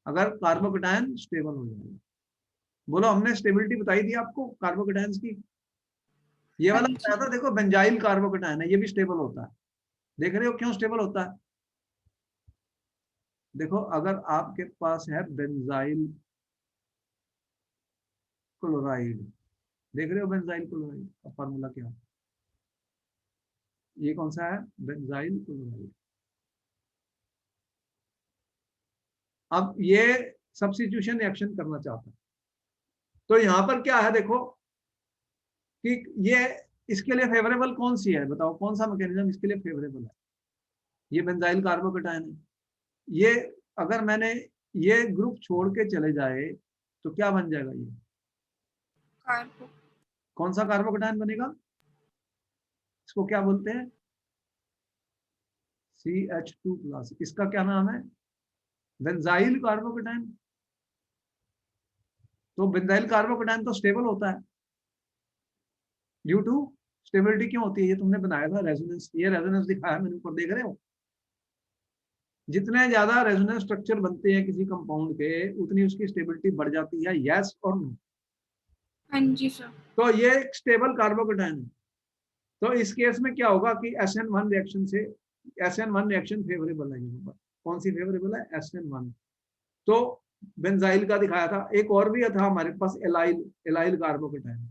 Speaker 1: अगर कार्बोकेटाइन स्टेबल हो जाएगा। बोलो, हमने स्टेबिलिटी बताई थी आपको कार्बोकेटाइन्स की। ये
Speaker 2: हाँ
Speaker 1: वाला
Speaker 2: जी।
Speaker 1: बताया था, देखो बेंजाइल कार्बोकेटाइन है, ये भी स्टेबल होता है। देख रहे हो क्यों स्टेबल होता है? देखो अगर आपके पास है बेंजाइल क्लोराइड, देख रहे हो बेंजाइल क्लोराइड का फॉर्मूला क्या है? ये कौन सा है? Benzyl chloride. अब ये सब्स्टिट्यूशन रिएक्शन करना चाहता है, तो यहां पर क्या है देखो कि ये इसके लिए फेवरेबल कौन सी है? बताओ कौन सा मैकेनिज्म इसके लिए फेवरेबल है? ये बेंजाइल कार्बोकेटाइन है। ये अगर मैंने ये ग्रुप छोड़ के चले जाए तो क्या बन जाएगा? ये
Speaker 2: कार्बो
Speaker 1: कौन सा कार्बोकेटाइन बनेगा? इसको क्या बोलते हैं? CH2+। इसका क्या नाम है? Benzyl carbocation. तो बेंजाइल कार्बोकेटाइन तो स्टेबल होता है। ड्यू टू स्टेबिलिटी क्यों होती है? ये तुमने बनाया था रेजोनेंस, ये रेजोनेंस दिखाया मैंने ऊपर, देख रहे हो? जितने ज्यादा रेजोनेंस स्ट्रक्चर बनते हैं किसी कंपाउंड के, उतनी उसकी स्टेबिलिटी बढ़ जाती है। यस और नो?
Speaker 2: हाँ जी सर।
Speaker 1: तो ये एक स्टेबल कार्बोकेटाइन है। तो इस केस में क्या होगा कि SN1 रिएक्शन से, SN1 रिएक्शन फेवरेबल है। यहाँ पर कौन सी फेवरेबल है? SN1। तो बेंजाइल का दिखाया था, एक और भी था हमारे पास, एलाइल, एलाइल कार्बोकेटाइन।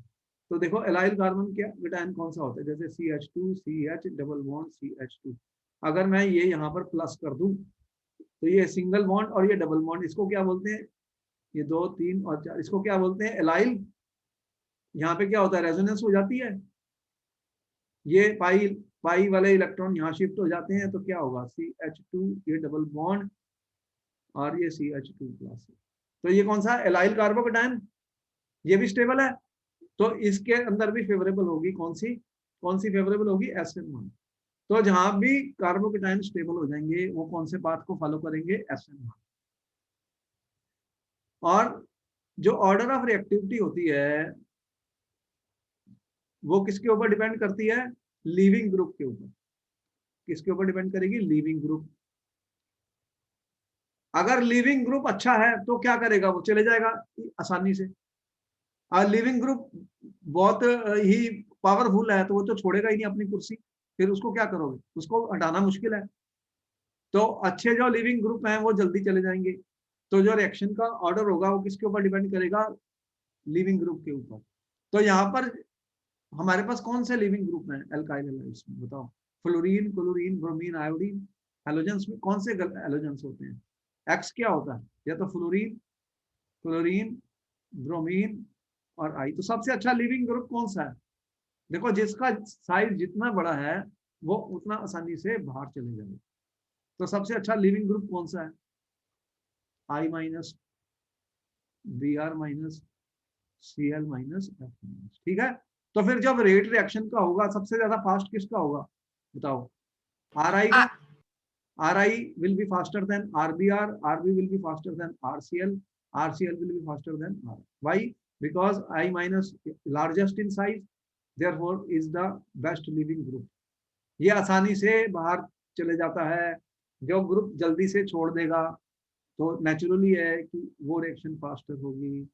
Speaker 1: तो देखो एलाइल कार्बन क्या केटाइन कौन सा होता है? जैसे CH2 CH double bond CH2। अगर मैं ये यहाँ पर प्लस कर दूं तो ये सिंगल बॉन्ड और ये डबल बॉन्ड, इसको क्या बोलते हैं? ये 2 3 और 4, इसको क्या बोलते हैं? एलाइल। यहाँ पे क्या होता है? रेजोनेंस हो जाती है। ये पाई पाई वाले इलेक्ट्रॉन यहाँ शिफ्ट हो जाते हैं, तो क्या होगा? CH2, ये डबल बॉन्ड और ये CH2+। तो ये कौन सा? Allyl carbocation. ये भी स्टेबल है। तो इसके अंदर भी फेवरेबल होगी कौन सी फेवरेबल होगी, SN1। तो जहां भी कार्बोकेटाइन स्टेबल हो जाएंगे वो कौन से पाथ को फॉलो करेंगे, SN1। और जो ऑर्डर ऑफ रिएक्टिविटी होती है वो किसके ऊपर डिपेंड करती है, लीविंग ग्रुप के ऊपर। किसके ऊपर डिपेंड करेगी, लीविंग ग्रुप। अगर लीविंग ग्रुप अच्छा है तो क्या करेगा, वो चले जाएगा आसानी से। और लीविंग ग्रुप बहुत ही पावरफुल है तो वो तो छोड़ेगा ही नहीं अपनी कुर्सी, फिर उसको क्या करोगे, उसको हटाना मुश्किल है। तो अच्छे जो लिविंग ग्रुप हैं वो जल्दी चले जाएंगे। तो जो रिएक्शन का ऑर्डर होगा वो किसके ऊपर डिपेंड करेगा, लिविंग ग्रुप के ऊपर। तो यहाँ पर हमारे पास कौन से लिविंग ग्रुप हैं एल्काइल हैलाइड्स में, बताओ। Fluorine, chlorine, bromine, iodine. Halogens में कौन से हैलोजेंस होते हैं, एक्स क्या होता है, या तो फ्लोरीन, क्लोरीन, ब्रोमीन और आई। तो सबसे अच्छा लिविंग ग्रुप कौन सा है, देखो जिसका साइज जितना बड़ा है वो उतना आसानी से बाहर चले जाएगा। तो सबसे अच्छा लिविंग ग्रुप कौन सा है, I minus, Br minus, Cl minus, F minus. ठीक है। तो फिर जब रेट रिएक्शन का होगा सबसे ज्यादा फास्ट किसका होगा, बताओ, Ri का। Ri will be faster than Rbr, Rb will be faster than RCl, RCl will be faster than R। Why? Because I minus largest in size, therefore is the best living group। ये आसानी से बाहर चले जाता है, जो group जल्दी से छोड़ देगा तो नेचुरली है कि वो रिएक्शन फास्टर होगी।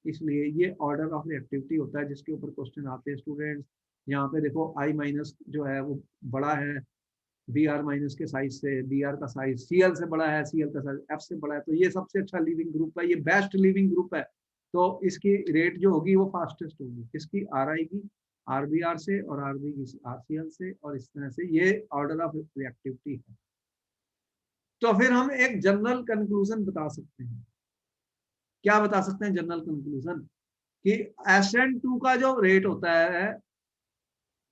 Speaker 1: इसलिए ये ऑर्डर ऑफ रिएक्टिविटी होता है जिसके ऊपर क्वेश्चन आते हैं स्टूडेंट्स। यहाँ पे देखो I माइनस जो है वो बड़ा है Br माइनस के साइज से, Br का साइज Cl से बड़ा है, Cl का साइज F से बड़ा है। तो ये सबसे अच्छा लिविंग ग्रुप है, ये बेस्ट लिविंग ग्रुप है। तो इसकी रेट जो होगी वो फास्टेस्ट होगी किसकी, Ri की, Rbr से, और Rb की RCl से। और इस तरह से ये ऑर्डर ऑफ रिएक्टिविटी है। तो फिर हम एक जनरल कंक्लूजन बता सकते हैं। क्या बता सकते हैं जनरल कंक्लूजन, कि SN2 का जो रेट होता है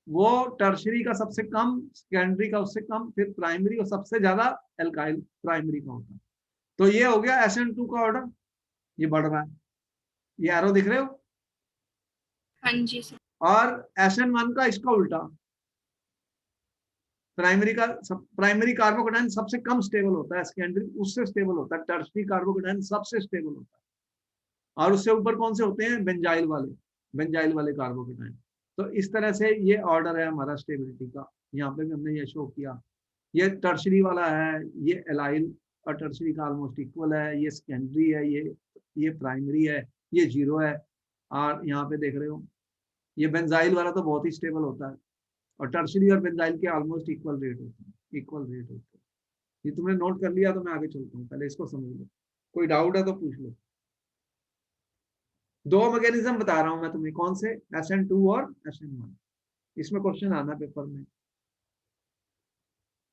Speaker 1: वो टर्शरी का सबसे कम, सेकेंडरी का उससे कम, फिर प्राइमरी और सबसे ज्यादा एल्काइल प्राइमरी का होता है। तो ये हो गया SN2 का ऑर्डर, ये बढ़ रहा है, ये एरो दिख रहे हो।
Speaker 2: हाँ जी सर।
Speaker 1: और SN1 का इसका उल्टा, प्राइमरी कार्बोकेटाइन सबसे कम स्टेबल होता है, सेकेंडरी उससे स्टेबल होता है, टर्शरी कार्बोकेटाइन सबसे स्टेबल होता है। और उससे ऊपर कौन से होते हैं, बेंजाइल वाले कार्बोकेटाइन। तो इस तरह से ये ऑर्डर है हमारा स्टेबिलिटी का। यहाँ पे भी हमने ये शो किया, ये टर्शरी वाला है, ये एलाइल और टर्शरी का ऑलमोस्ट इक्वल है, ये सेकेंडरी है, ये प्राइमरी है, ये जीरो है। और यहाँ पे देख रहे हो ये बेंजाइल वाला तो बहुत ही स्टेबल होता है, और टर्शरी और बेंजाइल के ऑलमोस्ट इक्वल रेट होते हैं। ये तुमने नोट कर लिया तो मैं आगे चलता हूँ, पहले इसको समझ लो, कोई डाउट है तो पूछ लो। दो मैकेनिज्म बता रहा हूं मैं तुम्हें, कौन से, SN2 और SN1। इसमें क्वेश्चन आना पेपर में,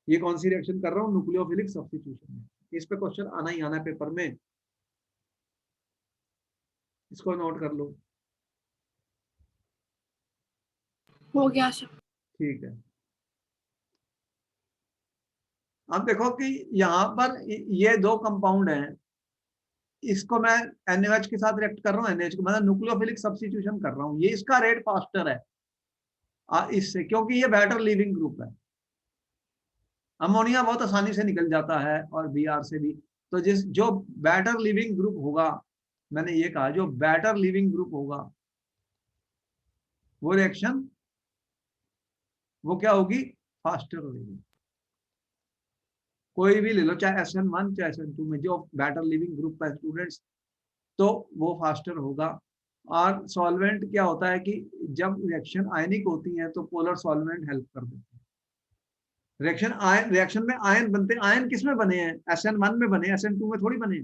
Speaker 1: ये कौन सी रिएक्शन कर रहा हूँ, न्यूक्लियोफिलिक सब्स्टिट्यूशन में। इस पे क्वेश्चन आना ही आना पेपर में, इसको नोट कर लो।
Speaker 2: हो गया सर।
Speaker 1: ठीक है। अब देखो कि यहाँ पर ये दो कंपाउंड हैं, इसको मैं NaOH के साथ रिएक्ट कर रहा हूँ, NaOH को मतलब न्यूक्लियोफिलिक सब्स्टिट्यूशन कर रहा हूँ, ये इसका रेट फास्टर है इससे, क्योंकि ये बेटर लिविंग ग्रुप है। अमोनिया बहुत आसानी से निकल जाता है और Br से भी। तो जो बेटर लिविंग ग्रुप होगा, मैंने ये कहा जो बेटर लिविंग ग्रुप होगा वो रिएक्शन वो क्या होगी, फास्टर होगी। कोई भी ले लो, चाहे SN1 चाहे SN2 में जो बेटर लिविंग ग्रुप है स्टूडेंट्स, तो वो फास्टर होगा। और सॉल्वेंट क्या होता है कि जब रिएक्शन आयनिक होती है तो पोलर सॉल्वेंट हेल्प कर देते हैं। रिएक्शन में आयन बनते हैं, आयन किस में बने हैं, SN1 में बने, SN2 में थोड़ी बने।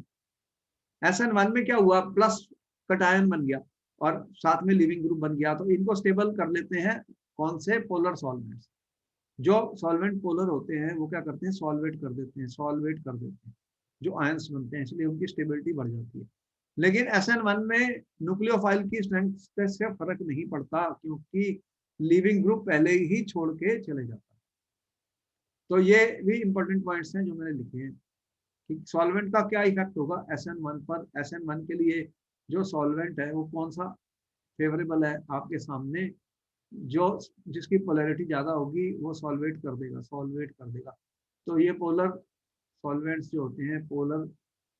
Speaker 1: SN1 में क्या हुआ, प्लस कटायन बन गया और साथ में लिविंग ग्रुप बन गया, तो इनको स्टेबल कर लेते हैं कौन से, पोलर सॉल्वेंट्स। जो सॉल्वेंट पोलर होते हैं वो क्या करते हैं, सॉल्वेट कर देते हैं जो आयंस बनते हैं, इसलिए उनकी स्टेबिलिटी बढ़ जाती है। लेकिन SN1 में न्यूक्लियोफाइल की स्ट्रेंथ से फर्क नहीं पड़ता, क्योंकि लिविंग ग्रुप पहले ही छोड़ के चले जाता है। तो ये भी इंपॉर्टेंट पॉइंट्स हैं जो मैंने लिखे हैं कि सॉल्वेंट का क्या इफेक्ट होगा SN1 पर। SN1 के लिए जो सॉल्वेंट है वो कौन सा फेवरेबल है आपके सामने, जो जिसकी पोलैरिटी ज्यादा होगी वो सॉल्वेट कर देगा। तो ये पोलर सॉल्वेंट्स जो होते हैं, पोलर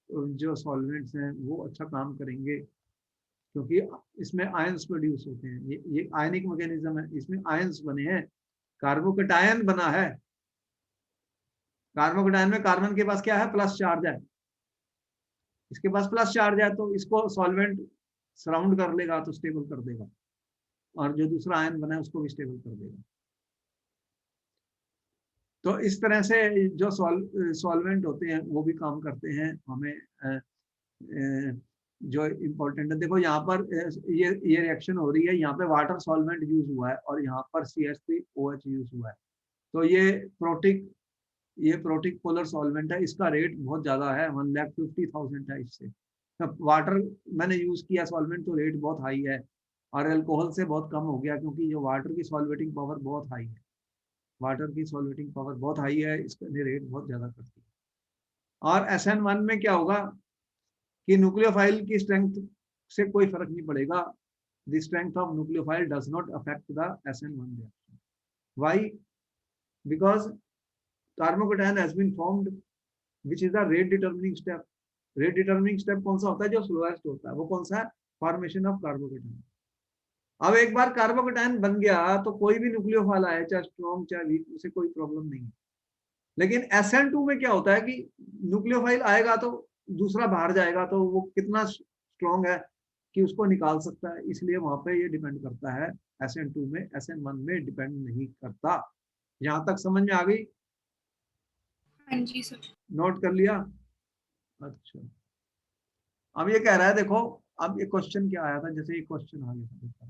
Speaker 1: जो सॉल्वेंट्स हैं वो अच्छा काम करेंगे, क्योंकि इसमें आयंस प्रोड्यूस होते हैं। ये आयनिक मैकेनिज्म है, इसमें आयंस बने हैं, कार्बोकेटायन बना है। कार्बोकेटायन में कार्बन के पास क्या है, प्लस चार्ज है, इसके पास प्लस चार्ज है, तो इसको सॉल्वेंट सराउंड कर लेगा तो स्टेबल कर देगा, और जो दूसरा आयन बना है उसको भी स्टेबल कर देगा। तो इस तरह से जो सॉल्वेंट होते हैं वो भी काम करते हैं हमें जो इम्पोर्टेंट है। देखो यहाँ पर ये रिएक्शन हो रही है, यहाँ पे वाटर सॉल्वेंट यूज हुआ है और यहाँ पर CH3OH यूज हुआ है। तो ये प्रोटिक पोलर सॉल्वेंट है, इसका रेट बहुत ज्यादा है, 1,50,000 है इससे। वाटर मैंने यूज किया सॉल्वेंट तो रेट बहुत हाई है, और अल्कोहल से बहुत कम हो गया, क्योंकि जो वाटर की सॉल्वेटिंग पावर बहुत हाई है, वाटर की सॉल्वेटिंग पावर बहुत हाई है, इसका रेट बहुत ज्यादा करती है। और SN1 में क्या होगा कि न्यूक्लियोफाइल की स्ट्रेंथ से कोई फर्क नहीं पड़ेगा। The strength of nucleophile does not affect the SN1 reaction. Why? Because carbocation has been formed which is the rate determining step. Rate determining step कौन सा होता है, जो स्लोएस्ट होता है, वो कौन सा है, फॉर्मेशन ऑफ कार्बोकेटायन। अब एक बार कार्बोकेटायन बन गया तो कोई भी न्यूक्लियोफाइल आए, चाहे स्ट्रॉन्ग चाहे वीक, उसे कोई प्रॉब्लम नहीं है। लेकिन SN2 में क्या होता है कि न्यूक्लियोफाइल आएगा तो दूसरा बाहर जाएगा, तो वो कितना स्ट्रॉन्ग है कि उसको निकाल सकता है, इसलिए वहां पे ये डिपेंड करता है। SN2 में, SN1 में डिपेंड नहीं करता। यहां तक समझ में आ गई?
Speaker 2: हाँ जी सर।
Speaker 1: नोट कर लिया? अच्छा, अब ये कह रहा है, देखो अब ये क्वेश्चन क्या आया था, जैसे ये क्वेश्चन आ गया था,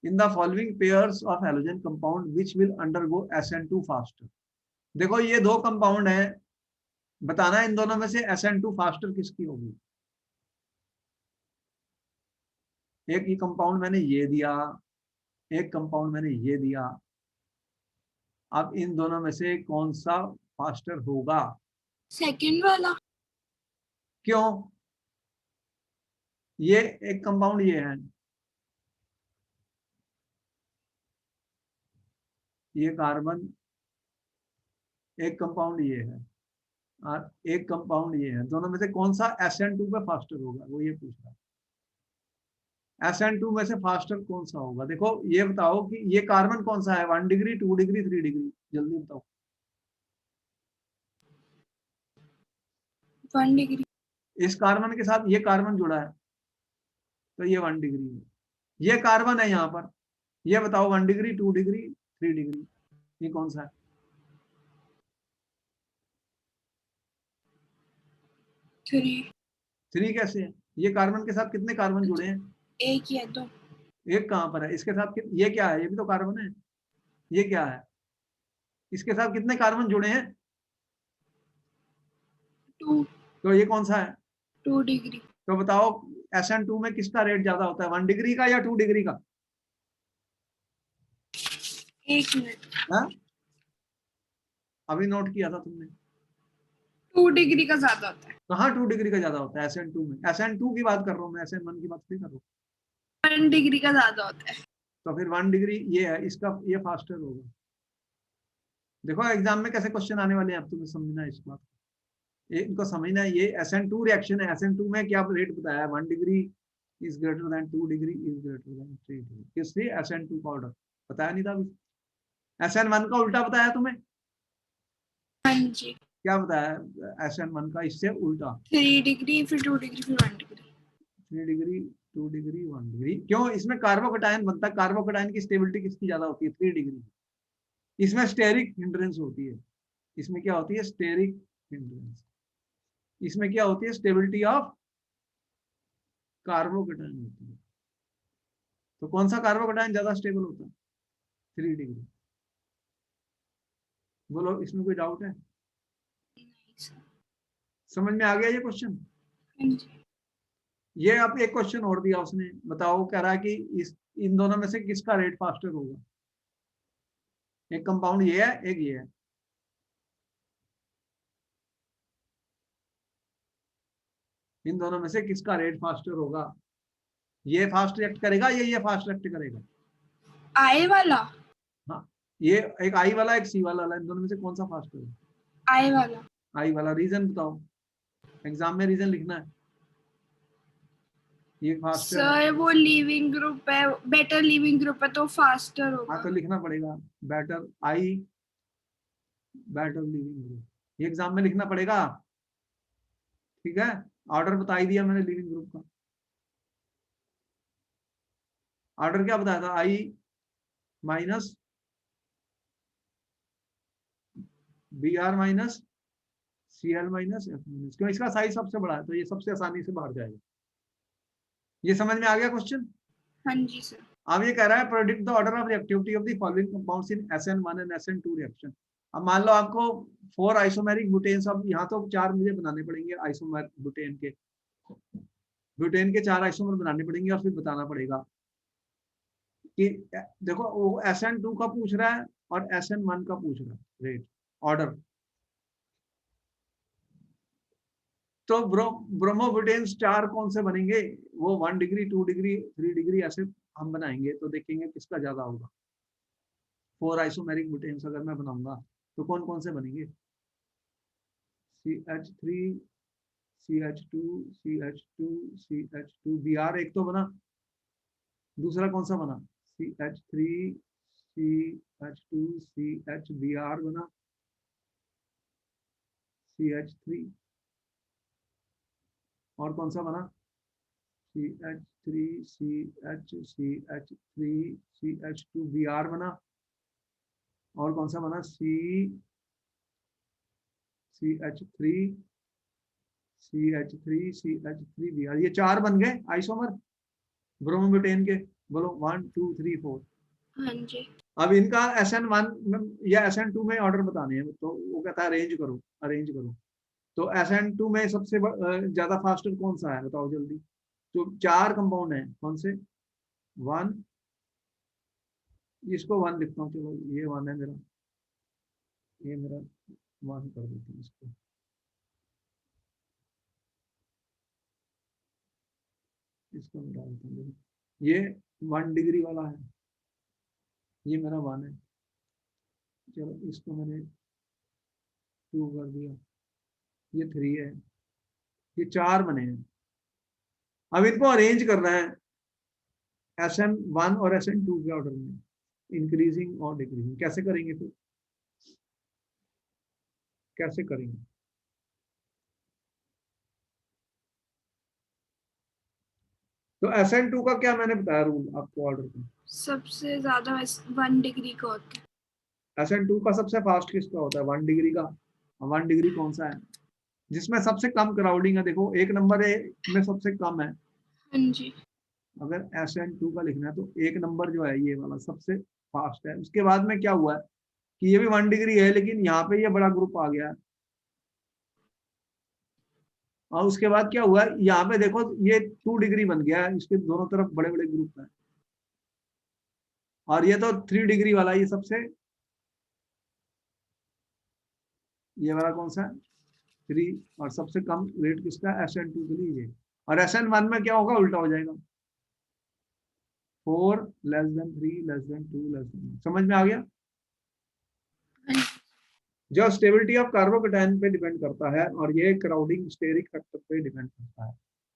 Speaker 1: in the following pairs of halogen compound which will undergo SN2 faster. देखो ये दो कंपाउंड है, बताना इन दोनों में से SN2 फास्टर किसकी होगी। एक ही कंपाउंड मैंने ये दिया, एक कंपाउंड मैंने ये दिया, अब इन दोनों में से कौन सा फास्टर होगा?
Speaker 2: सेकंड वाला।
Speaker 1: क्यों? ये एक कंपाउंड ये है, ये कार्बन, एक कंपाउंड ये है, और एक कंपाउंड ये है, दोनों में से कौन सा SN2 पे फास्टर होगा, वो ये पूछ रहा है। SN2 में से फास्टर कौन सा होगा? देखो ये बताओ कि ये कार्बन कौन सा है, 1 डिग्री, 2 डिग्री, 3 डिग्री, जल्दी बताओ।
Speaker 2: 1 डिग्री।
Speaker 1: इस कार्बन के साथ ये कार्बन जुड़ा है तो ये 1 डिग्री है। ये कार्बन है यहाँ पर, ये बताओ 1 डिग्री, 2 डिग्री, 3 डिग्री, ये कौन सा है?
Speaker 2: 3।
Speaker 1: 3 कैसे है? ये कार्बन के साथ कितने कार्बन जुड़े हैं?
Speaker 2: एक या दो।
Speaker 1: एक कहाँ पर है इसके साथ? ये क्या है, ये भी तो कार्बन है। ये क्या है, इसके साथ कितने कार्बन जुड़े हैं?
Speaker 2: 2।
Speaker 1: तो ये कौन सा है?
Speaker 2: 2 डिग्री।
Speaker 1: तो बताओ SN2 में किसका रेट ज्यादा होता है, 1 डिग्री का या 2 डिग्री का?
Speaker 2: 1 मिनट।
Speaker 1: हाँ, अभी नोट किया था तुमने।
Speaker 2: 2 डिग्री का ज्यादा होता है।
Speaker 1: कहाँ 2 डिग्री का ज्यादा होता है SN2 में? SN2 की बात कर रहा हूँ मैं, SN1 की बात नहीं कर रहा हूँ।
Speaker 2: 1 डिग्री का ज्यादा होता है।
Speaker 1: तो फिर 1 डिग्री ये है, इसका ये फास्टर होगा। देखो एग्जाम में कैसे क्वेश्चन आने वाले हैं, अब तुम्हें समझना है इस बात, इनको समझना है। ये SN2 रिएक्शन है, SN2 में क्या रेट बताया है, 1 degree is greater than 2 degree is greater than 3 degree. किससे? SN2 का ऑर्डर बताया नहीं था अभी। SN1 का उल्टा बताया तुम्हें,
Speaker 2: हाँ जी।
Speaker 1: क्या बताया SN1 का इससे उल्टा?
Speaker 2: 3 डिग्री, फिर 2 डिग्री, फिर 1 डिग्री।
Speaker 1: 3 degree, 2 degree, 1 degree. क्यों? इसमें कार्बोकेटायन बनता है, कार्बोकेटायन की स्टेबिलिटी किसकी ज्यादा होती है? 3 डिग्री। इसमें स्टेरिक हिंड्रेंस होती है, इसमें क्या होती है? Steric hindrance. इसमें क्या होती है? स्टेबिलिटी ऑफ कार्बोकेटायन होती है। तो कौन सा कार्बोकेटायन ज्यादा स्टेबल होता है? 3 डिग्री। बोलो, इसमें कोई डाउट है? समझ में आ गया ये क्वेश्चन?
Speaker 2: हाँ जी।
Speaker 1: ये अब एक क्वेश्चन और दिया उसने, बताओ, कह रहा है कि इस इन दोनों में से किसका रेट फास्टर होगा? एक कंपाउंड ये है, एक ये है, इन दोनों में से किसका रेट फास्टर होगा? ये फास्ट रिएक्ट करेगा, ये फास्ट रिएक्ट करेगा?
Speaker 2: आई वाला।
Speaker 1: हाँ, ये एक आई वाला एक सी वाला, इन दोनों में से कौन सा फास्ट करेगा?
Speaker 2: आई वाला।
Speaker 1: आई वाला। रीजन बताओ, एग्जाम में रीजन लिखना है। ये फास्टर है।
Speaker 2: सर वो लीविंग ग्रुप है, बेटर लीविंग ग्रुप है तो फास्टर
Speaker 1: हाँ
Speaker 2: होगा।
Speaker 1: तो लिखना पड़ेगा better I, better leaving group, ये एग्जाम में लिखना पड़ेगा। ठीक है, ऑर्डर बता ही दिया मैंने लिविंग ग्रुप का। ऑर्डर क्या बताया था? I minus B R minus C L minus F minus, क्यों? इसका साइज सबसे बड़ा है तो ये सबसे आसानी से बाहर जाएगा। ये समझ में आ गया क्वेश्चन?
Speaker 2: हाँ जी सर।
Speaker 1: अब ये कह रहा है predict the order of reactivity of the following compounds in SN1 and SN2 reaction. अब मान लो आपको 4 आइसोमेरिक बुटेन्स, अब यहाँ तो 4 मुझे बनाने पड़ेंगे आइसोमेर बुटेन के, ब्यूटेन के 4 आइसोमर बनाने पड़ेंगे और फिर बताना पड़ेगा कि देखो वो SN2 का पूछ रहा है और SN1 का पूछ रहा है रेट ऑर्डर। तो ब्रोमोब्यूटेन्स 4 कौन से बनेंगे? वो 1 डिग्री 2 डिग्री 3 डिग्री ऐसे हम बनाएंगे, तो देखेंगे किसका ज्यादा होगा। 4 आइसोमेरिक बुटेन्स अगर मैं बनाऊंगा तो कौन कौन से बनेंगे? CH3 CH2 CH2 CH2 Br एक तो बना, दूसरा कौन सा बना? CH3 CH2 CHBr बना, CH3 और कौन सा बना? CH3 CH3 CH2Br बना, और कौन सा बना? CH3 CH3Br। ये 4 बन गए आइसोमर ब्रोमोब्यूटेन के। बोलो 1 2 3 4।
Speaker 2: हाँ जी।
Speaker 1: अब इनका SN1 या SN2 में ऑर्डर बताने हैं, तो वो कहता है अरेंज करो अरेंज करो। तो SN2 में सबसे ज्यादा फास्टर कौन सा है बताओ जल्दी? तो 4 कंपाउंड है, कौन से? 1, इसको 1 लिखता हूँ, चलो ये 1 है मेरा, ये मेरा 1 कर देते हैं इसको। इसको मैं डालता हूँ, ये 1 डिग्री वाला है, ये मेरा 1 है। चलो इसको मैंने 2 कर दिया, ये 3 है, ये 4 बने हैं। अब इनको अरेंज करना है SN1 और SN2 के ऑर्डर में, इंक्रीजिंग और डिक्रीजिंग। कैसे करेंगे फिर? कैसे करेंगे? तो SN2 का क्या मैंने बताया रूल आपको ऑर्डर का?
Speaker 2: सबसे ज्यादा 1 डिग्री का होता है।
Speaker 1: SN2 का सबसे फास्ट किसका होता है? 1 डिग्री का। 1 डिग्री कौन सा है जिसमें सबसे कम क्राउडिंग है? देखो 1 नंबर में सबसे कम है।
Speaker 2: हाँ जी।
Speaker 1: अगर SN2 का लिखना है तो 1 नंबर जो है ये वाला सबसे फास्ट है। उसके बाद में क्या हुआ है कि ये भी 1 डिग्री है, लेकिन यहाँ पे ये बड़ा ग्रुप आ गया है। और उसके बाद क्या हुआ, यहाँ पे देखो ये 2 डिग्री बन गया है, इसके दोनों तरफ बड़े बड़े ग्रुप हैं। और ये तो 3 डिग्री वाला, ये सबसे, ये वाला कौन सा है? 3। और सबसे कम रेट किसका? SN2 के लिए ये। और SN1 में क्या होगा? उल्टा हो जाएगा, 4 less than 3 less than 2 less than. समझ में आ गया? जो स्टेबिलिटी ऑफ कार्बोकेटाइन पे डिपेंड करता है, और ये क्राउडिंग स्टेरिक फैक्टर पे डिपेंड करता है।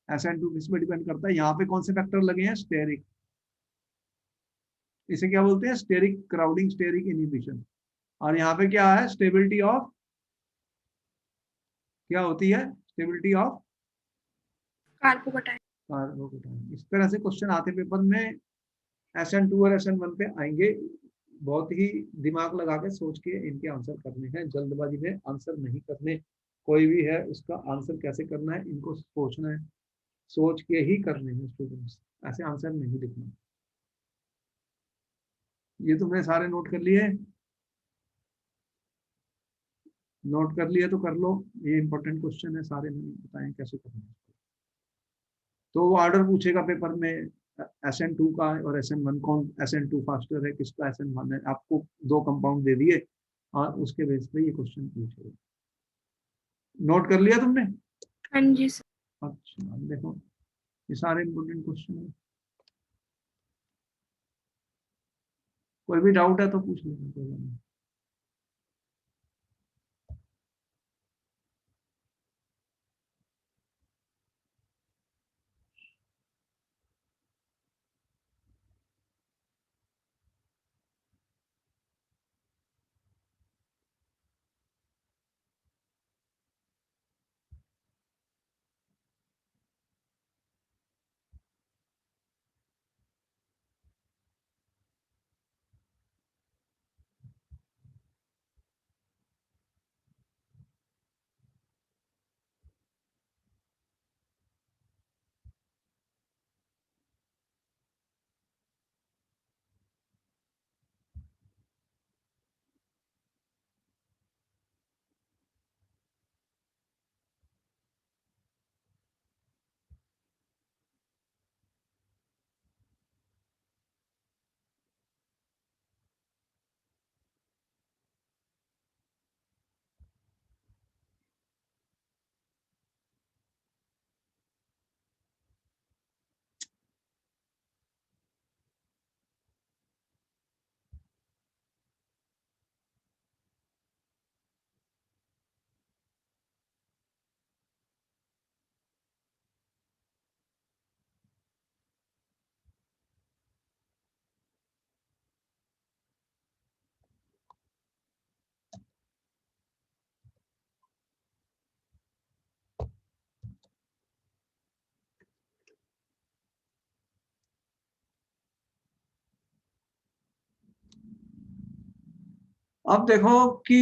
Speaker 1: SN2 किस पे डिपेंड करता है? यहाँ पे कौन से फैक्टर लगे हैं? स्टेरिक। इसे क्या बोलते हैं? Steric crowding, steric inhibition. और यहाँ पे क्या है? स्टेबिलिटी ऑफ, क्या होती है? Stability of
Speaker 2: carbocation.
Speaker 1: कार्बोकेटाइन। इस तरह से क्वेश्चन आते पेपर में, SN2 और SN1 पे आएंगे। बहुत ही दिमाग लगा के सोच के इनके आंसर करने हैं, जल्दबाजी में आंसर नहीं करने। कोई भी है उसका आंसर कैसे करना है इनको सोचना है, सोच के ही करने हैं स्टूडेंट्स, ऐसे आंसर नहीं लिखना। ये तुमने सारे नोट कर लिए? नोट कर लिए तो कर लो, ये इंपॉर्टेंट क्वेश्चन है, सारे मैंने बताए कैसे करना है। तो वो ऑर्डर पूछेगा पेपर में SN2 का और SN1, कौन SN2 फास्टर है, किसका SN1 है। आपको 2 कंपाउंड दे दिए और उसके बेस पे ये क्वेश्चन पूछेगा। नोट कर लिया तुमने?
Speaker 2: हाँ जी सर।
Speaker 1: अच्छा, अब देखो ये सारे इंपोर्टेंट क्वेश्चन है। कोई भी डाउट है तो पूछ लेना, कोई बात नहीं। अब देखो कि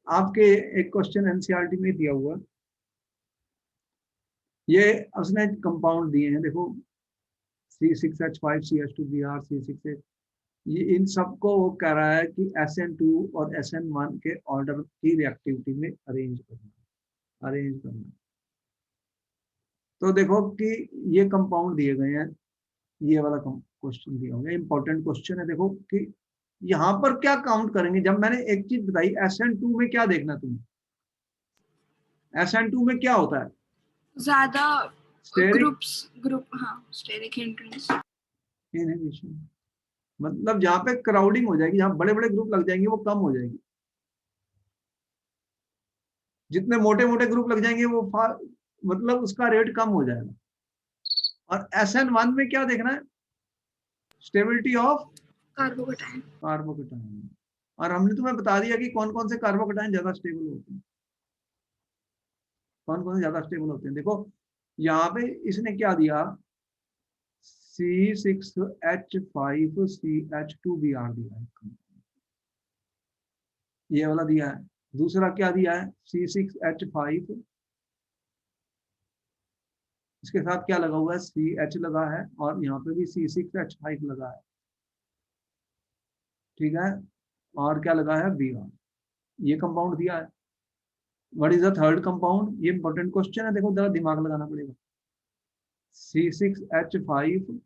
Speaker 1: आपके एक क्वेश्चन एनसीईआरटी में दिया हुआ, ये उसने कंपाउंड दिए हैं, देखो C6H5CH2Br C6H, ये इन सबको वो कह रहा है कि SN2 और SN1 के ऑर्डर की रिएक्टिविटी में अरेंज करना। तो देखो कि ये कंपाउंड दिए गए हैं, ये वाला क्वेश्चन दिया हुआ है, इंपॉर्टेंट क्वेश्चन है। देखो कि यहाँ पर क्या काउंट करेंगे। जब मैंने एक चीज बताई, SN2 में क्या देखना तुम्हें, SN2 में क्या होता है,
Speaker 2: ज्यादा
Speaker 1: स्टेरिक
Speaker 2: ग्रुप, हाँ स्टेरिक हिंड्रेंस,
Speaker 1: इनहिबिशन, मतलब जहाँ पे क्राउडिंग हो जाएगी, जहाँ बड़े बड़े ग्रुप लग जाएंगे वो कम हो जाएगी, जितने मोटे मोटे ग्रुप लग जाएंगे वो मतलब उसका रेट कम हो जाएगा। और SN1 में क्या देखना है, स्टेबिलिटी ऑफ कार्बोकेटाइन। और हमने तुम्हें बता दिया कि कौन कौन से कार्बोकेटाइन ज्यादा स्टेबल होते हैं, कौन कौन से ज्यादा स्टेबल होते हैं। देखो यहाँ पे इसने क्या दिया, C6H5CH2Br दिया है, ये वाला दिया है। दूसरा क्या दिया है, C6H5, इसके साथ क्या लगा हुआ है, CH लगा है, और यहाँ पे भी C6H5 लगा है, ठीक है। और क्या लगा है, Br, ये कंपाउंड दिया है। What is the third compound, ये इंपॉर्टेंट क्वेश्चन है, देखो जरा दिमाग लगाना पड़ेगा। C6H5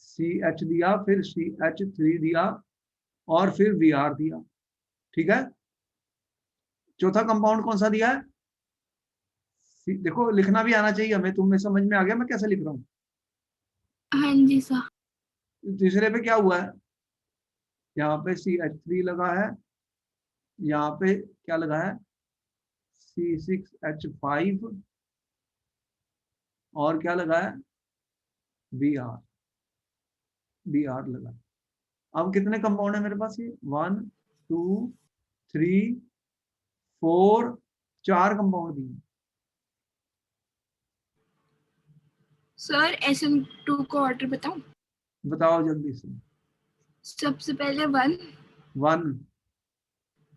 Speaker 1: CH दिया, फिर CH3 दिया, और फिर Br दिया, ठीक है। चौथा कंपाउंड कौन सा दिया है, देखो लिखना भी आना चाहिए हमें, तुम्हें समझ में आ गया मैं कैसे लिख रहा हूँ।
Speaker 2: हाँ जी सर।
Speaker 1: तीसरे पे क्या हुआ है, यहाँ पे CH3 लगा है, यहाँ पे क्या लगा है, C6H5, और क्या लगा है, Br लगा। अब कितने कंपाउंड है मेरे पास, ये 1 2 3 4, 4 कंपाउंड दिए।
Speaker 2: सर SN2 को ऑर्डर बताऊं,
Speaker 1: बताओ जल्दी से।
Speaker 2: सबसे पहले 1,
Speaker 1: 1,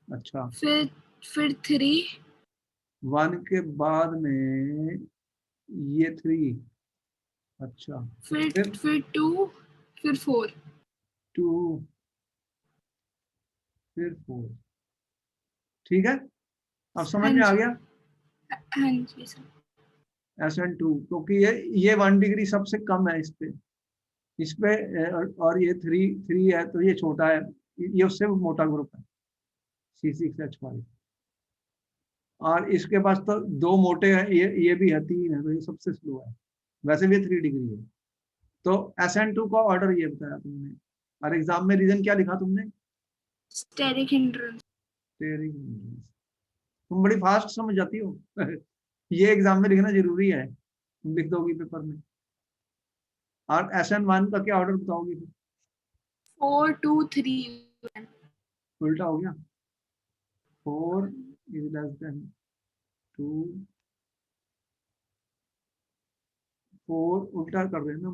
Speaker 1: अच्छा,
Speaker 2: फिर 3,
Speaker 1: 1 के बाद में ये 3, अच्छा,
Speaker 2: फिर 2, फिर 4।
Speaker 1: 2, फिर 4, ठीक है। अब समझ
Speaker 2: हाँ
Speaker 1: में आ
Speaker 2: जी,
Speaker 1: गया,
Speaker 2: हाँ जी सर।
Speaker 1: SN2, क्योंकि ये 1 डिग्री सबसे कम है इस पे, और ये 3 है, तो ये छोटा है, ये उससे मोटा ग्रुप है C6H5। और इसके पास तो 2 मोटे हैं, ये भी है, 3 है, तो ये सबसे स्लो है। वैसे भी 3 डिग्री है। तो SN2 का ऑर्डर ये बताया तुमने, और एग्जाम में रीजन क्या लिखा तुमने?
Speaker 2: Steric hindrance.
Speaker 1: Steric hindrance. तुम बड़ी फास्ट समझ जाती हो। ये एग्जाम में लिखना जरूरी है, तुम लिख दोगी पेपर में। और SN1 का क्या ऑर्डर बताओगी फिर?
Speaker 2: 4 2 3 1।
Speaker 1: उल्टा हो गया। 4 इज लेस देन 2, 4 उल्टा कर रहे हैं ना।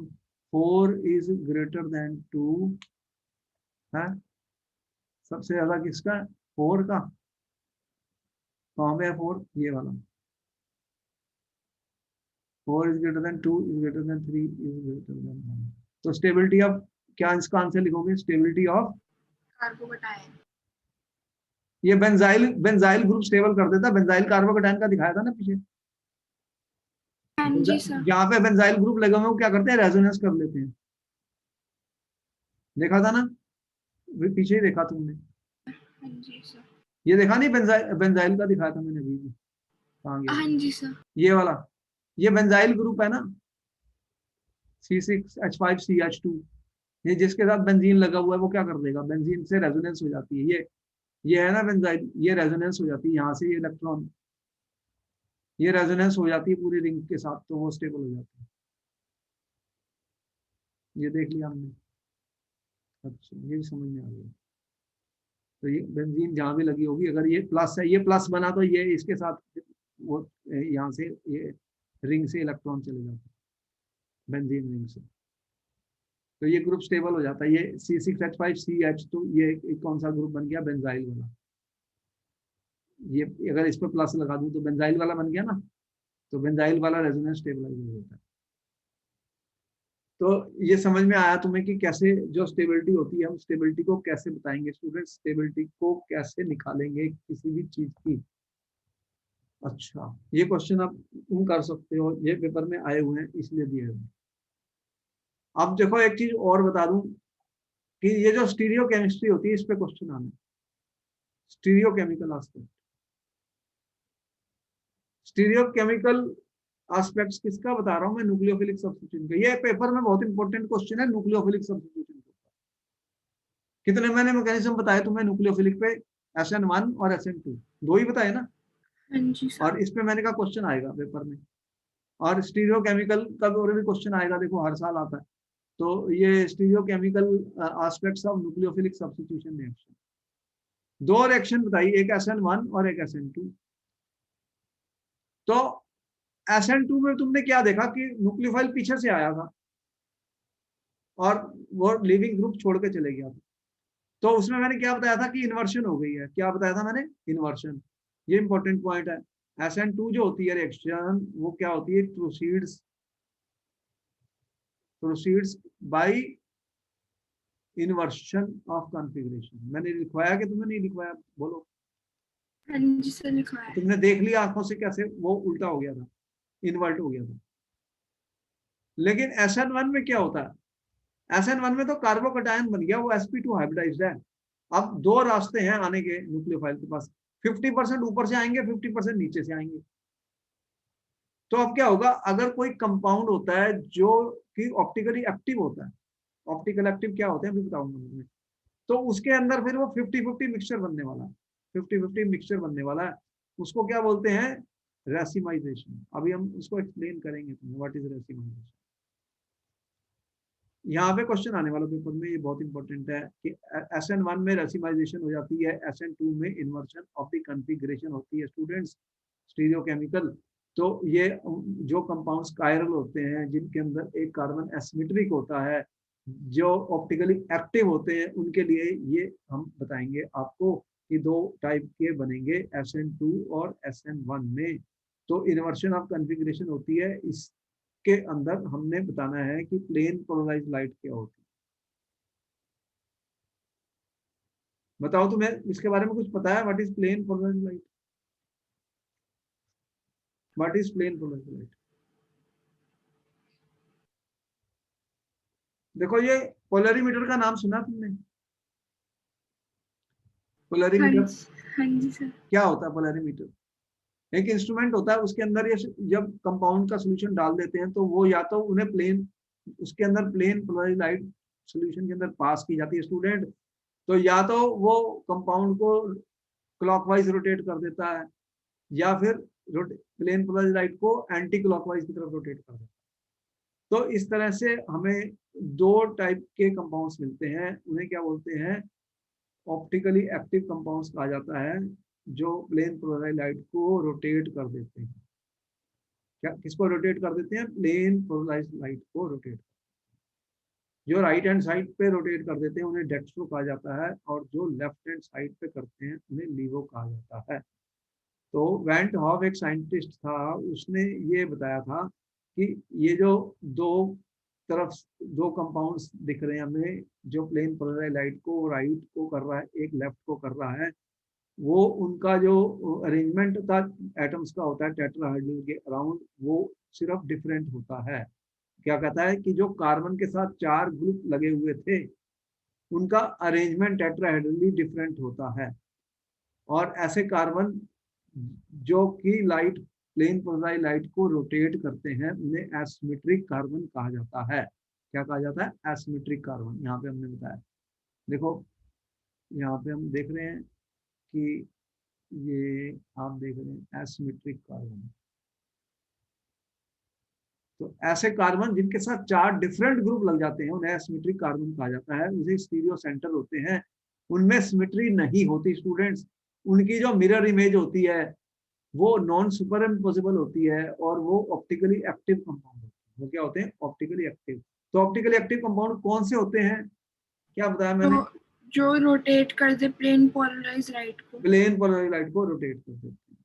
Speaker 1: 4 इज ग्रेटर देन 2 है। सबसे ज्यादा किसका? 4 का। कहाँ पे है 4? ये वाला। 4 is greater than 2 is greater than 3 is greater than 1। तो स्टेबिलिटी ऑफ, क्या इसका आंसर लिखोगे? Stability of
Speaker 2: carbocation.
Speaker 1: ये बेंजाइल ग्रुप स्टेबल कर देता। बेंजाइल कार्बोकेटायन का दिखाया था ना पीछे।
Speaker 2: हाँ जी सर।
Speaker 1: जहाँ पे बेंजाइल ग्रुप लगे हुए हैं वो क्या करते हैं? रेजोनेंस कर लेते हैं। देखा था ना, पीछे ही देखा तुमने।
Speaker 2: हाँ जी सर।
Speaker 1: ये देखा नहीं? बेंजाइल का दिखाया था मैंने अभी भी। कहाँ गया?
Speaker 2: हाँ जी सर।
Speaker 1: ये वाला, ये बेंजाइल ग्रुप है ना, C6H5CH2। ये जिसके साथ बेंजीन लगा हुआ है वो क्या कर देगा? बेंजीन से रेजोनेंस हो जाती है। ये है ना बेंजाइल, ये रेजोनेंस हो जाती है यहाँ से। ये इलेक्ट्रॉन, ये रेजोनेंस हो जाती है पूरी रिंग के साथ, तो वो स्टेबल हो जाती है। ये देख लिया हमने। अच्छा, ये भी समझ में आ गया। तो ये बेंजीन जहाँ भी लगी होगी, अगर ये प्लस है, ये प्लस बना, तो ये इसके साथ वो यहाँ से ये रिंग से इलेक्ट्रॉन चले जाते हैं बेंजीन रिंग से। तो ये ग्रुप स्टेबल हो जाता है। ये C6H5CH, तो ये कौन सा ग्रुप बन गया? बेंजाइल वाला। ये अगर इस पर प्लस लगा दूं तो बेंजाइल वाला बन गया ना। तो बेंजाइल वाला रेजोनेंस स्टेबलाइजर होता है। तो ये समझ में आया तुम्हें कि कैसे जो स्टेबिलिटी होती है, हम स्टेबिलिटी को कैसे बताएंगे स्टूडेंट, स्टेबिलिटी को कैसे निकालेंगे किसी भी चीज की। अच्छा, ये क्वेश्चन आप तुम कर सकते हो, ये पेपर में आए हुए हैं इसलिए दिए हुए। अब देखो एक चीज और बता दूं कि ये जो स्टीरियो केमिस्ट्री होती है, इस पे क्वेश्चन आने। Stereo chemical aspect, stereo chemical aspects किसका बता रहा हूं मैं? न्यूक्लियोफिलिक सब्स्टिट्यूशन का। ये पेपर में बहुत इंपॉर्टेंट क्वेश्चन है, न्यूक्लियोफिलिक सब्स्टिट्यूशन। कितने मैंने मैकेनिज्म बताए तुम्हें न्यूक्लियोफिलिक पे? SN1 और SN2, दो ही बताए ना।
Speaker 2: हाँ जी सर।
Speaker 1: और इस पे मैंने कहा क्वेश्चन आएगा पेपर में। और स्टीरियो केमिकल का और भी क्वेश्चन आएगा, देखो हर साल आता है। तो ये stereo chemical aspects of nucleophilic substitution reaction. दो रिएक्शन बताई, एक SN1 और एक SN2। तो SN2 में तुमने क्या देखा कि न्यूक्लियोफाइल पीछे से आया था और वो लिविंग ग्रुप छोड़ के चले गया था। तो उसमें मैंने क्या बताया था कि इन्वर्शन हो गई है। क्या बताया था मैंने? इन्वर्शन। ये इंपॉर्टेंट पॉइंट है। SN2 जो होती है रिएक्शन, वो क्या होती है? Proceeds by inversion of configuration. मैंने लिखवाया कि तुम्हें नहीं लिखवाया? बोलो।
Speaker 2: हाँ जी सर, लिखा है।
Speaker 1: तुमने देख लिया आंखों से कैसे वो उल्टा हो गया था, इन्वर्ट हो गया था। लेकिन SN1 में क्या होता है? SN1 में तो कार्बोकटायन बन गया, वो sp2 हाइब्रिडाइज्ड है। अब दो रास्ते हैं आने के न्यूक्लियोफाइल के पास, 50% ऊपर से आएंगे, 50% नीचे से आएंगे। तो अब क्या होगा? अगर कोई कंपाउंड होता है जो कि ऑप्टिकली एक्टिव होता है, ऑप्टिकल एक्टिव क्या होते हैं अभी बताऊंगा मैं। तो उसके अंदर फिर वो 50-50 मिक्सचर बनने वाला है, 50-50 मिक्सचर बनने वाला है। उसको क्या बोलते हैं? रेसिमाइजेशन। अभी हम उसको एक्सप्लेन करेंगे तुम्हें, व्हाट इज रेसिमाइजेशन। यहाँ पे क्वेश्चन आने वाला पेपर में, ये बहुत इंपॉर्टेंट है कि SN1 में रेसिमाइजेशन हो जाती है, SN2 में इन्वर्शन ऑफ द कॉन्फ़िगरेशन होती है स्टूडेंट्स, स्टीरियोकेमिकल। तो ये जो कंपाउंड्स कायरल होते हैं, जिनके अंदर एक कार्बन एसिमेट्रिक होता है, जो ऑप्टिकली एक्टिव होते हैं, उनके लिए ये हम बताएंगे आपको कि दो टाइप के बनेंगे SN2 और SN1 में। तो इन्वर्शन ऑफ कॉन्फ़िगरेशन होती है, इस के अंदर हमने बताना है कि प्लेन पोलराइज्ड लाइट क्या होती है। बताओ तुम्हें इसके बारे में कुछ पता है? What is plane polarised light? What is plane polarised light? देखो, ये पोलरीमीटर का नाम सुना तुमने?
Speaker 2: हाँ
Speaker 1: पोलरीमीटर
Speaker 2: जी सर।
Speaker 1: क्या होता है? पोलरीमीटर एक इंस्ट्रूमेंट होता है, उसके अंदर ये जब कंपाउंड का सोल्यूशन डाल देते हैं तो वो या तो उन्हें प्लेन, उसके अंदर प्लेन पोलराइज्ड लाइट सॉल्यूशन के अंदर पास की जाती है स्टूडेंट, तो या तो वो कंपाउंड को क्लॉकवाइज रोटेट कर देता है या फिर प्लेन पोलराइज्ड लाइट को एंटी क्लॉकवाइज की तरफ रोटेट कर देता है। तो इस तरह से हमें दो टाइप के कंपाउंड्स मिलते हैं, उन्हें क्या बोलते हैं, ऑप्टिकली एक्टिव कंपाउंड्स कहा जाता है, जो प्लेन पोलराइज्ड लाइट को रोटेट कर देते हैं। क्या किसको रोटेट कर देते हैं? प्लेन पोलराइज्ड लाइट को रोटेट। जो राइट हैंड साइड पे रोटेट कर देते हैं उन्हें डेक्स्ट्रो कहा जाता है, और जो लेफ्ट हैंड साइड पे करते हैं उन्हें लीवो कहा जाता है। तो वेंट हॉफ एक साइंटिस्ट था, उसने ये बताया था कि ये जो दो तरफ दो कंपाउंड्स दिख रहे हैं हमें, जो प्लेन पोलराइज्ड लाइट को राइट को कर रहा है, एक लेफ्ट को कर रहा है, वो उनका जो अरेंजमेंट होता एटम्स का होता है टेट्राहेड्रल के अराउंड, वो सिर्फ डिफरेंट होता है। क्या कहता है कि जो कार्बन के साथ 4 ग्रुप लगे हुए थे, उनका अरेंजमेंट टेट्राहेड्रली डिफरेंट होता है, और ऐसे कार्बन जो कि लाइट प्लेन पोलराइज्ड लाइट को रोटेट करते हैं उन्हें एसिमेट्रिक कार्बन कहा जाता है। क्या कहा जाता है? Asymmetric carbon. यहाँ पे हमने बताया, देखो यहाँ पे हम देख रहे हैं कि ये आप देख रहे हैं एसिमेट्रिक कार्बन। तो ऐसे कार्बन जिनके साथ 4 डिफरेंट ग्रुप लग जाते हैं उन्हें एसिमेट्रिक कार्बन कहा जाता है। उसे स्टीरियो सेंटर होते हैं, उनमें सिमेट्री नहीं होती स्टूडेंट्स। उनकी जो मिरर इमेज होती है वो नॉन सुपर इम्पोसिबल होती है, और वो ऑप्टिकली एक्टिव कंपाउंड होते हैं। वो क्या होते हैं? Optically active. तो ऑप्टिकली एक्टिव कंपाउंड कौन से होते हैं? क्या बताया मैंने?
Speaker 2: जो रोटेट कर दे प्लेन पोलराइज्ड लाइट को।
Speaker 1: प्लेन पोलराइज्ड लाइट को रोटेट कर देते हैं।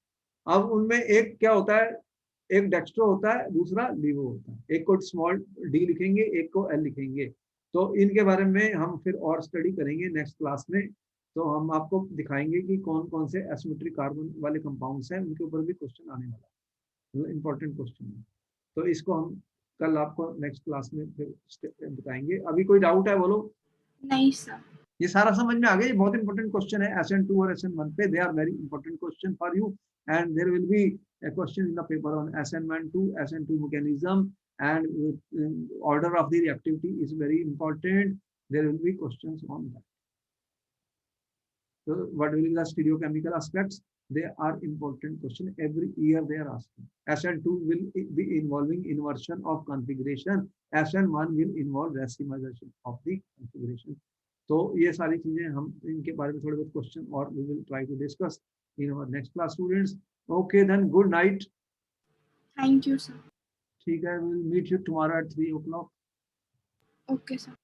Speaker 1: अब उनमें एक क्या होता है, एक डेक्स्ट्रो होता है, दूसरा लीवो होता है। एक को स्मॉल डी लिखेंगे, एक को एल लिखेंगे। तो इनके बारे में हम फिर और स्टडी करेंगे नेक्स्ट क्लास में। तो हम आपको दिखाएंगे कि कौन कौन से एसिमेट्रिक कार्बन वाले कंपाउंड्स हैं, उनके ऊपर भी क्वेश्चन आने वाला है, इंपॉर्टेंट क्वेश्चन है। तो इसको हम कल आपको नेक्स्ट क्लास में फिर बताएंगे। अभी कोई डाउट है बोलो?
Speaker 2: नहीं सर।
Speaker 1: ये सारा समझ में आ गया? ये बहुत इंपॉर्टेंट क्वेश्चन है SN2 और SN1 पे। They are very important question for you, and there will be a question in the paper on SN1 SN2 mechanism, and order of the reactivity is very important. There will be questions on that. So what will be the stereochemical aspects? They are important question. Every year they are asking. SN2 will be involving inversion of configuration. SN1 will involve racemization of the configuration. तो ये सारी चीजें हम इनके बारे में थोड़े बहुत क्वेश्चन और we will try to discuss in our next class, students. Okay, then good night.
Speaker 2: Thank you sir.
Speaker 1: ठीक है, we'll meet you tomorrow at 3 o'clock.
Speaker 2: Okay sir.